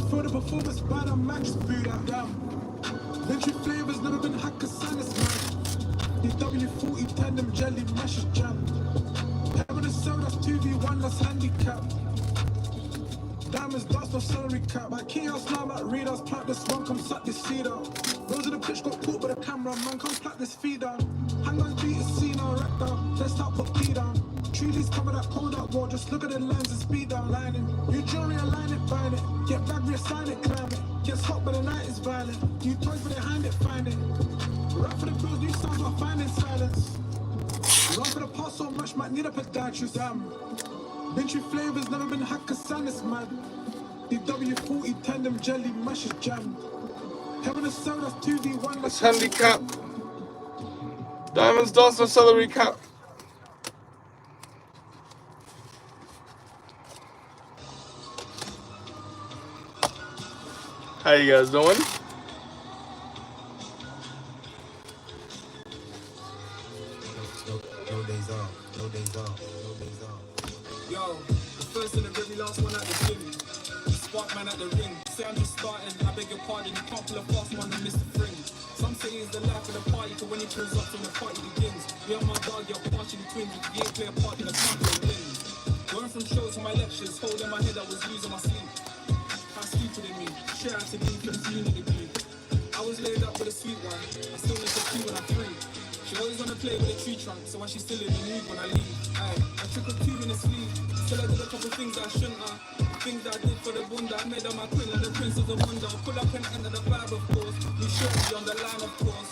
Feel the performance bad, I'm max, boot that down. Entry flavors never been hacker sinus man. The W40 tandem jelly mash is jam. Having a cell that's 2v1 that's handicap. Diamonds, dots, no salary cap. My key house now, my readers. Plant this one, come suck this seed out. Rose in the pitch got caught by the camera, man. Come plant this feed down. Handguns beat is seen now, wreck down. Let's start put key down. Treaties cover that cold up wall. Just look at the lines and speed down lining. You jewelry, align it, bind it. Get back, reassign it, climb it. Gets hot, but the night is violent. You toys, but behind it, find it. Rap for the bills, new sounds, but finding silence. Run for the past so much, might need a podiatrist. Damn. Entry flavors never been hacker sinus man. The W40 tandem jelly mash is jam. Having a cell that's 2v1 It's handicap. Diamonds, dots, no celery cap. How you guys doing? No days off, no days off, no days off. Yo, the first and the very last one at the gym. Spark man at the ring. Say I'm just starting, I beg your pardon. You can't pull a fast one and miss the fring. Some say it's the life of the party, cause when it pulls up from the party begins. Me and my dog, you're partially twins. You ain't play a part in the party wins. Going from shows to my lectures, holding my head, I was losing my sleep. How stupid of me, shout out to me for the scene in the group. I was laid up with a sweet one, I still miss a few when I'm free. She always wanna play with a tree trunk, so when she's still in the mood when I leave. I took a tube in the sleeve, still I did a couple things that I shouldn't have. Things that I did for the bunda, I made her my queen like the prince of the wonder. Pull up and enter the vibe of course, we should be on the line of course.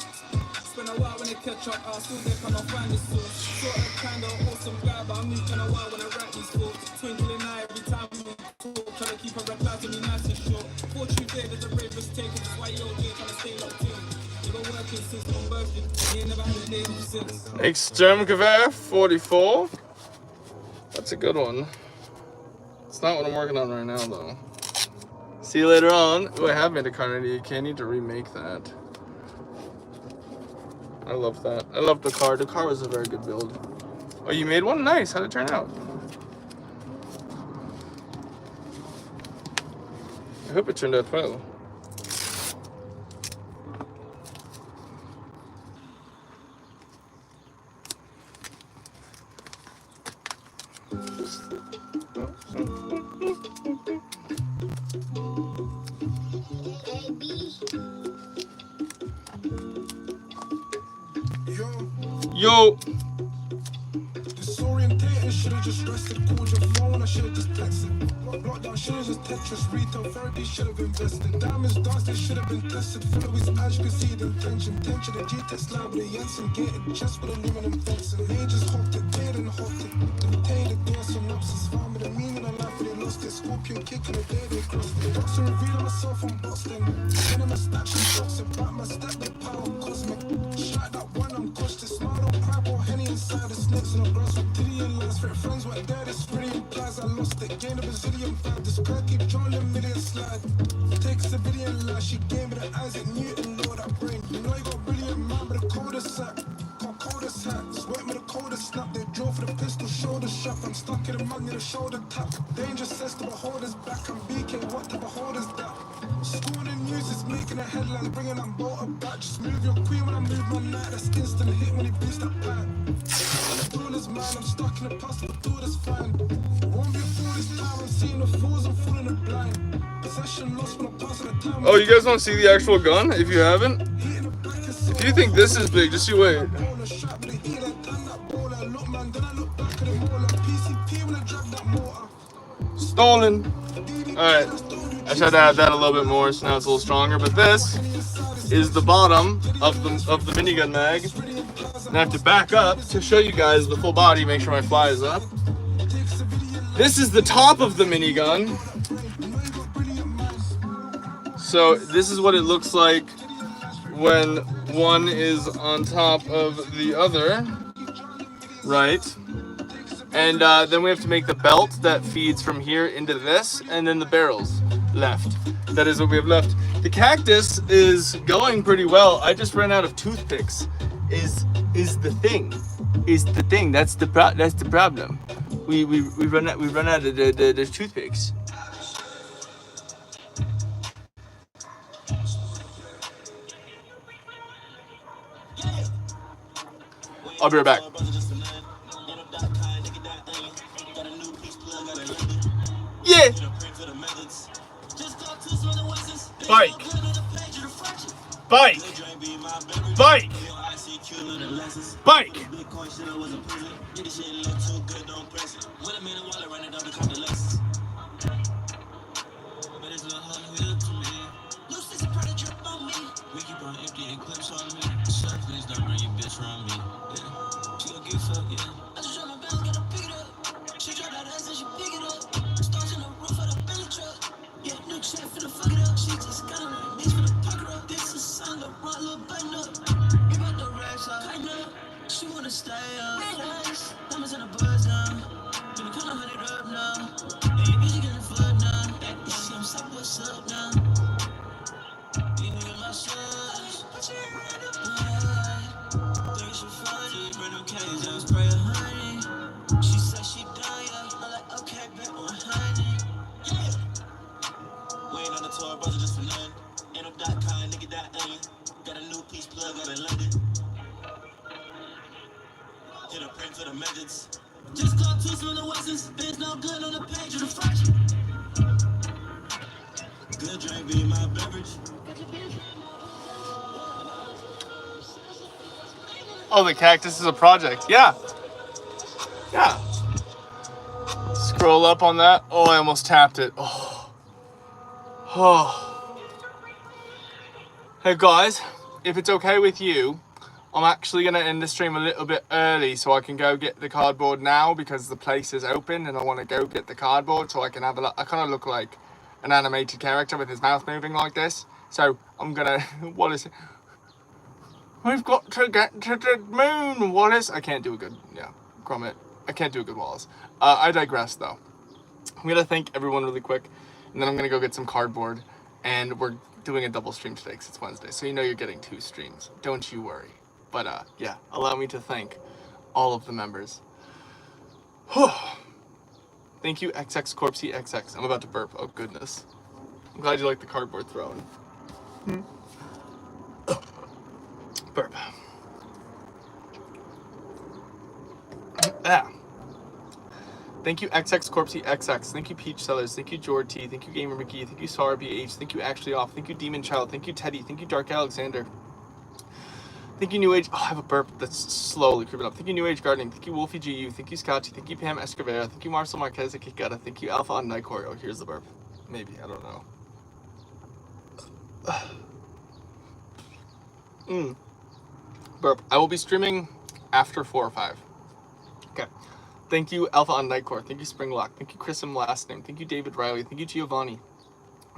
Spend a while when they catch up, I still there cannot find the source. Sort of kinda awesome guy, but I'm moving a while when I write these thoughts. Twinkling eye every time we talk, trying to keep a reply to me nice and short. Fortune there, there's a brave mistake, which is why you're here trying to stay locked in. Since my birthday, he ain't never had a day since. Extreme Gewehr 44. That's a good one. It's not what I'm working on right now, though. See you later on. Oh, I have made a card. I need to remake that. I love that. I love the car. The car was a very good build. Oh, you made one? Nice. How'd it turn out? I hope it turned out well. Yo. Disorientating, should've just rested. Called your phone, I should've just texted. Lockdown, should've just Tetris. Retail therapy, should've invested. Diamonds dance, they should've been tested. Follow his eyes, you can see the intention. Tension, the G-Tex line with a Jensen. Gated chest with aluminum fencing. They just hopped it, they didn't hop it. Detained the door, synopsis. Found me the meaning of life, they lost it. Scorpion kicking the day they crossed it. Boxer revealing myself from Boston. Sending my stacks and boxing. Back my step, the power cosmic. Shot that one, I'm cautious. Smile, don't cry, or Henny inside the snakes in a grass with titty and last. Fair friends were there, this really implies I lost it. Gained a Brazilian vibe, this girl keep drawing a million slide. Takes a billion lies, she gave me the Isaac Newton, Lord, that brain. You know you got brilliant mind, but the coldest sack. Got coldest hat, sweat me the coldest snap. They draw for the pistol, shoulder shot. I'm stuck in the mud near the shoulder tap. Danger says to behold us back. I'm BK, what type of hold is that? School the news is making a headline, bringing that bolter back. Just move your queen when I move my night. That's instant hit when he boosts that pipe. The door is mine, I'm stuck in the past, the door is fine. Won't be a fool this time, I'm seeing the fools, I'm fooling the blind. Possession lost when I'm passing the time. Oh, you guys want to see the actual gun? If you haven't, if you think this is big, just you wait. Stolen. Alright. I tried to add that a little bit more, so now it's a little stronger. But this is the bottom of the minigun mag. And I have to back up to show you guys the full body, make sure my fly is up. This is the top of the minigun. So this is what it looks like when one is on top of the other, right? And then we have to make the belt that feeds from here into this, and then the barrels left. That is what we have left. The cactus is going pretty well. I just ran out of toothpicks. Is the thing? That's the problem. We run out of the toothpicks. I'll be right back. Yeah. Bike. Bike. Bike. Bike. We keep on emptying clips on me. So please don't bring your bitch around me. Yeah. She gon' give fuck, yeah. I just drop my bells, gotta pick it up. She drop that ass and she pick it up. Stars in the roof of the belly truck. Yeah, new shit finna fuck it up. She just got on her knees finna fuck her up. This is sign of rock, little button up. We got the racks up. Kind up. She wanna stay up. Nice. Diamonds in the buzz now. Finna count 100 up now. Hey, bitch, you getting flood now. Yeah, I'm sick, what's up now? She said she dying. I'm like, okay, bet 100. Yeah. We ain't on the tour, brother, just for nothing. Ain't no .com, nigga, .onion. Got a new piece plug out in London. Hit a print for the methods. Just caught two from the Westons. There's no good on the page of the fraction. Good drink be my beverage. Oh, the cactus is a project. Yeah. Yeah. Scroll up on that. Oh, I almost tapped it. Oh. Oh. Hey guys, if it's okay with you, I'm actually going to end the stream a little bit early so I can go get the cardboard now because the place is open and I want to go get the cardboard so I can have a look. I kind of look like an animated character with his mouth moving like this. So I'm going to, what is it? We've got to get to the moon, Wallace. I can't do a good, yeah, Gromit. I can't do a good Wallace. I digress though. I'm going to thank everyone really quick and then I'm going to go get some cardboard and we're doing a double stream today because it's Wednesday. So you know you're getting 2 streams. Don't you worry. But yeah, allow me to thank all of the members. Thank you, XX Corpsey XX. I'm about to burp. Oh goodness. I'm glad you like the cardboard throne. Burp. Yeah. Thank you, XX Corpsey XX. Thank you, Peach Sellers. Thank you, Jord T. Thank you, Gamer McGee. Thank you, Sara BH. Thank you, Actually Off. Thank you, Demon Child. Thank you, Teddy. Thank you, Dark Alexander. Thank you, New Age. Oh, I have a burp that's slowly creeping up. Thank you, New Age Gardening. Thank you, Wolfie GU. Thank you, Scotchy. Thank you, Pam Escavera. Thank you, Marcel Marquez Kikata. Thank you, Alpha on Nicor. Oh, here's the burp. Maybe. I don't know. Burp. I will be streaming after 4 or 5. Okay. Thank you, Alpha on Nightcore. Thank you, Springlock. Thank you, Chris last name. Thank you, David Riley. Thank you, Giovanni.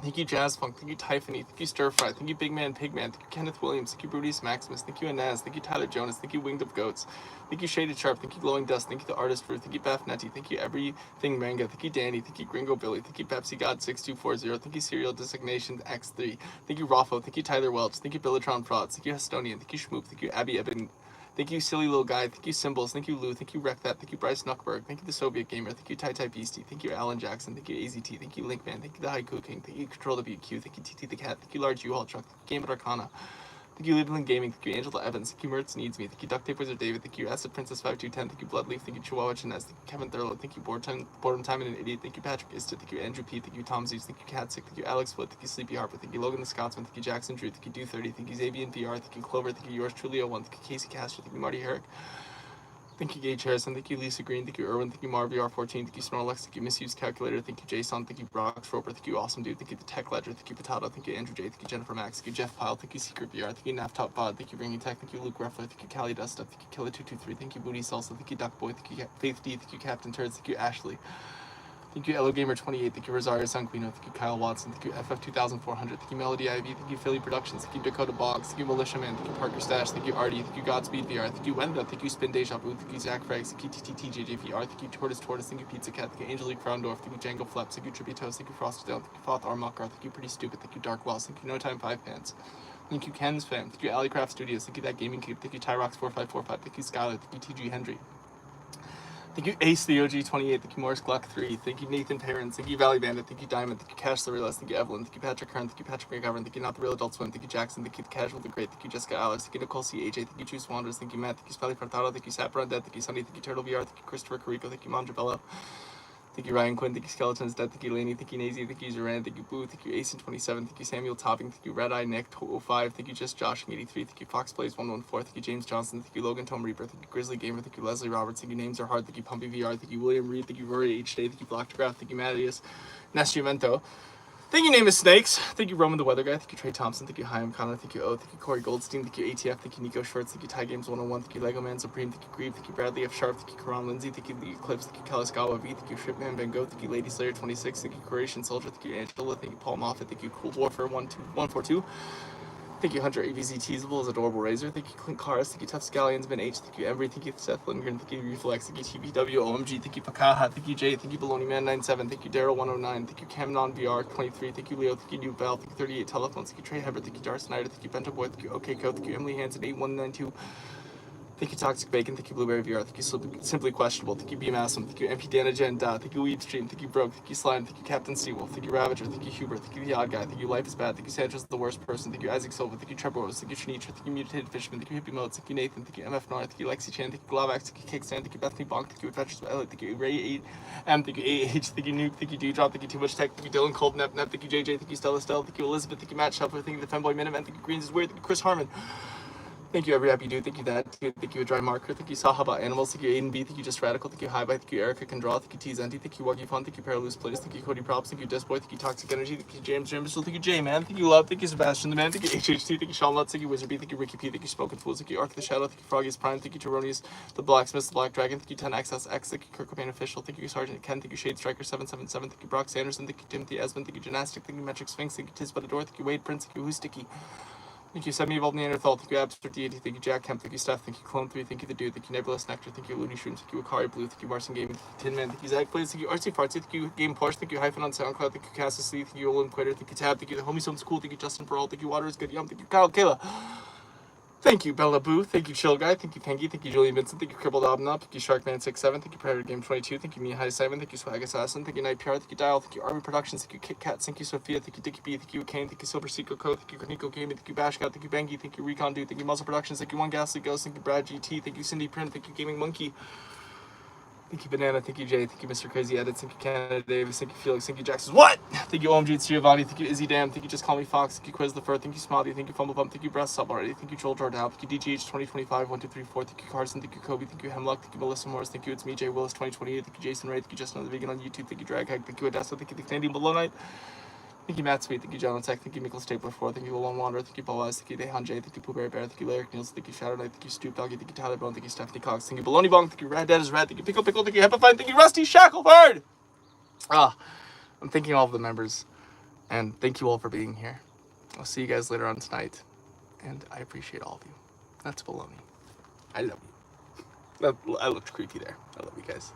Thank you, Jazz Funk. Thank you, Typhony. Thank you, Stir Fry. Thank you, Big Man Pigman. Thank you, Kenneth Williams. Thank you, Brutus Maximus. Thank you, Inez. Thank you, Tyler Jonas. Thank you, Winged of Goats. Thank you, Shaded Sharp. Thank you, Glowing Dust. Thank you, The Artist Ruth. Thank you, Beth Netty. Thank you, Everything Manga. Thank you, Danny. Thank you, Gringo Billy. Thank you, Pepsi God 6240. Thank you, Serial Designation X3. Thank you, Raffo. Thank you, Tyler Welch. Thank you, Billatron Frauds. Thank you, Hestonian. Thank you, Schmoop. Thank you, Abby Eben. Thank you, Silly Little Guy. Thank you, Symbols. Thank you, Lou. Thank you, Wreck That. Thank you, Bryce Nuckberg. Thank you, The Soviet Gamer. Thank you, Tai Tai Beastie. Thank you, Alan Jackson. Thank you, AZT. Thank you, Linkman. Thank you, The Haiku King. Thank you, Control WQ. Thank you, TT the Cat. Thank you, Large U-Haul Truck. Thank you, Game of Arcana. Thank you, Liveland Gaming. Thank you, Angela Evans. Thank you, Mertz Needs Me. Thank you, Duct Tape Wizard David. Thank you, Acid Princess 5210. Thank you, Bloodleaf. Thank you, Chihuahua Chinez. Thank you, Kevin Thurlow. Thank you, Boredom Time and an Idiot. Thank you, Patrick Isted. Thank you, Andrew P. Thank you, Tom Zeus. Thank you, Catsick. Thank you, Alex Wood. Thank you, Sleepy Harper. Thank you, Logan the Scotsman. Thank you, Jackson Drew. Thank you, Do 30. Thank you, Xavier VR. Thank you, Clover. Thank you, yours truly 01. Thank you, Casey Castro. Thank you, Marty Herrick. Thank you, Gage Harrison. Thank you, Lisa Green. Thank you, Erwin. Thank you, MarVR14. Thank you, Snorlax. Thank you, Misused Calculator. Thank you, Jason. Thank you, Brox Roper. Thank you, Awesome Dude. Thank you, The Tech Ledger. Thank you, Potato. Thank you, Andrew J. Thank you, Jennifer Max. Thank you, Jeff Pyle. Thank you, Secret VR. Thank you, Naftop Pod. Thank you, Bringing Tech. Thank you, Luke Ruffler. Thank you, Callie Dustup. Thank you, Killer223. Thank you, Booty Salsa. Thank you, Duck Boy. Thank you, Faith D. Thank you, Captain Turds. Thank you, Ashley. Thank you, Gamer28. Thank you, Rosario Sanguino. Thank you, Kyle Watson. Thank you, FF2400. Thank you, Melody Ivy. Thank you, Philly Productions. Thank you, Dakota Boggs. Thank you, Militia Man. Thank you, Parker Stash. Thank you, Artie. Thank you, Godspeed VR. Thank you, Wenda. Thank you, Spin Deja Vu. Thank you, Zach Frags. Thank you, TTTJJVR. Thank you, Tortoise. Thank you, Pizza Cat. Thank you, Angelique Frondorf. Thank you, Django Flaps. Thank you, Trippy Toast. Thank you, Frosted Down. Thank you, Foth Armokar. Thank you, Pretty Stupid. Thank you, Dark Wells. Thank you, No Time 5 Pants. Thank you, Ken's Fam. Thank you, Alleycraft Studios. Thank you, That Gaming Cube. Thank you, Tyrox4545. Thank you, Skylar. Thank you, TG Hendry. Thank you, Ace the OG28. Thank you, Morris Glock 3. Thank you, Nathan Perrin. Thank you, Valley Bandit. Thank you, Diamond. Thank you, Cash the Realist. Thank you, Evelyn. Thank you, Patrick Kern. Thank you, Patrick McGovern. Thank you, Not the Real Adult Swim. Thank you, Jackson. Thank you, The Casual, The Great. Thank you, Jessica Alice. Thank you, Nicole C. AJ. Thank you, Juice Wanderers. Thank you, Matt. Thank you, Spelly Fartado. Thank you, Sapper Undead. Thank you, Sunny. Thank you, Turtle VR. Thank you, Christopher Carico. Thank you, Monjabella. Thank you, Ryan Quinn. Thank you, Skeletons Dead. Thank you, Laney. Thank you, Nazy. Thank you, Zoran. Thank you, Boo. Thank you, Ace27. Thank you, Samuel Topping. Thank you, Red Eye Nick 205. Thank you, Just Joshing 83. Thank you, Fox Plays 114. Thank you, James Johnson. Thank you, Logan Tom Reaper. Thank you, Grizzly Gamer. Thank you, Leslie Roberts. Thank you, Names Are Hard. Thank you, Pumpy VR. Thank you, William Reed. Thank you, Rory H. Day. Thank you, Blockgraph. Thank you, Mattias Nascimento. Thank you, Name is Snakes. Thank you, Roman the Weather Guy. Thank you, Trey Thompson. Thank you, Chaim Connor. Thank you, O. Thank you, Corey Goldstein. Thank you, ATF. Thank you, Nico Schwartz. Thank you, Ty Games 101. Thank you, Lego Man Supreme. Thank you, Grieve. Thank you, Bradley F. Sharp. Thank you, Karan Lindsay. Thank you, The Eclipse. Thank you, Kaliskawa V. Thank you, Shipman Van Gogh. Thank you, Lady Slayer 26. Thank you, Croatian Soldier. Thank you, Angela. Thank you, Paul Moffat. Thank you, Cool Warfare 142. Thank you, Hunter AVZ Teasable as Adorable Razor. Thank you, Clint Cars. Thank you, Tough Scallions, Ben H. Thank you, Embry. Thank you, Seth Lindgren. Thank you, Reflex. Thank you, TBW, OMG. Thank you, Pakaha. Thank you, Jay. Thank you, Baloney Man 97. Thank you, Daryl 109. Thank you, Camnon VR 23. Thank you, Leo. Thank you, New Bell. Thank you, 38 Telephones. Thank you, Trey Hebert. Thank you, Dar Snyder. Thank you, Bento Boy. Thank you, OK Co. Thank you, Emily Hansen 8192. Thank you, Toxic Bacon. Thank you, Blueberry VR. Thank you, Simply Questionable. Thank you, Beam Awesome. Thank you, MP Danagen. Thank you, Weed Stream. Thank you, Broke. Thank you, Slime. Thank you, Captain Seawolf. Thank you, Ravager. Thank you, Hubert. Thank you, The Odd Guy. Thank you, Life is Bad. Thank you, Sancho's the Worst Person. Thank you, Isaac Silva. Thank you, Trevor Rose. Thank you, Shanitra. Thank you, Mutated Fishman. Thank you, Hippie Modes. Thank you, Nathan. Thank you, MF North. Thank you, Lexi Chan. Thank you, Glavax. Thank you, Kickstand. Thank you, Bethany Bonk. Thank you, Adventures by Elliot. Thank you, Ray 8M. Thank you, AH. Thank you, Nuke. Thank you, Dewdrop. Thank you, Too Much Tech. Thank you, Dylan Cold. Nep. Thank you, JJ. Thank you, Stella Stella. Thank you, Elizabeth. Thank you, Matt Shelfer. Thank you, the Femboy Minuteman. Thank you, Greens is Weird. Thank you, Chris Harmon. Thank you, Every Happy Dude. Thank you, That. Thank you, Dry Marker. Thank you, Saha About Animals. Thank you, Aiden B. Thank you, Just Radical. Thank you, High By. Thank you, Erica Can Draw. Thank you, T Zenti. Thank you, Wuggy Fun. Thank you, Paraloose Plays. Thank you, Cody Props. Thank you, Disboy. Thank you, Toxic Energy. Thank you, James Jamesville. Thank you, J Man. Thank you, Love. Thank you, Sebastian the Man. Thank you, HHT. Thank you, Sean Lutz. Thank you, Wizard B. Thank you, Ricky P. Thank you, Spoken Fools. Thank you, Arc the Shadow. Thank you, Froggy's Prime. Thank you, Teronius, the Blacksmith, the Black Dragon. Thank you, 10XSX. Thank you, Kirk Cobain Official. Thank you, Sergeant Ken. Thank you, Shade Striker 777. Thank you, Brock Sanderson. Thank you, Timothy Esmond. Thank you, Gymnastic. Thank you, Metric Sphinx. Thank you, Tis by the Door. Thank you, Wade Prince. Thank you, Who's Sticky. Thank you, Semi-Evolved Neanderthal. Thank you, Abstract Deity. Thank you, Jack Kemp. Thank you, Steph. Thank you, Clone 3. Thank you, The Dude. Thank you, Nebulous Nectar. Thank you, Looney Shrooms. Thank you, Akari Blue. Thank you, Martian Gaming. Thank you, Tin Man. Thank you, Zach Plays. Thank you, Artsy Fartsy. Thank you, Game Porsche. Thank you, Hyphen on SoundCloud. Thank you, Cassis C. Thank you, Olin Quitter. Thank you, Tab. Thank you, The Homie Some's Cool. Thank you, Justin Pearl. Thank you, Water is Good Yum. Thank you, Kyle Kayla. Thank you, Bella Boo. Thank you, Chill Guy. Thank you, Pengy. Thank you, Julian Vincent. Thank you, Crippled Obnob. Thank you, Sharkman67. Thank you, Predator Game 22. Thank you, Mia High Simon. Thank you, Swag Assassin. Thank you, Night PR. Thank you, Dial. Thank you, Army Productions. Thank you, Kit Kat. Thank you, Sophia. Thank you, Dickie B. Thank you, Kane. Thank you, Silver Secret Code. Thank you, Nico Gaming. Thank you, Bashcat. Thank you, Bengi. Thank you, Recon Dude. Thank you, Muzzle Productions. Thank you, One Ghastly Ghost. Thank you, Brad GT. Thank you, Cindy Prim. Thank you, Gaming Monkey. Thank you, Banana. Thank you, Jay. Thank you, Mr. Crazy Edits. Thank you, Canada Davis. Thank you, Felix. Thank you, Jackson. What? Thank you, OMG. It's Giovanni. Thank you, Izzy Dam. Thank you, Just Call Me Fox. Thank you, Quiz the Fur. Thank you, Smiley. Thank you, Fumble Bump. Thank you, Breast Sub already. Thank you, Joel Jordan. Thank you, DGH 2025 1234. Thank you, Carson. Thank you, Kobe. Thank you, Hemlock. Thank you, Melissa Morris. Thank you, It's Me, Jay Willis 2028. Thank you, Jason Ray. Thank you, Just Another Vegan on YouTube. Thank you, Drag Hag. Thank you, Odessa. Thank you, the Canadian Below Night. Thank you, Matt Sweet. Thank you, John Tech. Thank you, Mikkel Stapler 4. Thank you, Lone Wanderer. Thank you, Paul Wise. Thank you, Dehan J. Thank you, Pooh Bear Bear. Thank you, Lyric Niels. Thank you, Shadow Knight. Thank you, Stoop Doggy. Thank you, Tyler Bone. Thank you, Stephanie Cox. Thank you, Baloney Bong. Thank you, Red Dead is Red. Thank you, Pickle Pickle. Thank you, Hepafine. Thank you, Rusty Shackleford. I'm thanking all of the members, and thank you all for being here. I'll see you guys later on tonight, and I appreciate all of you. That's baloney. I love you. I looked creepy there. I love you guys.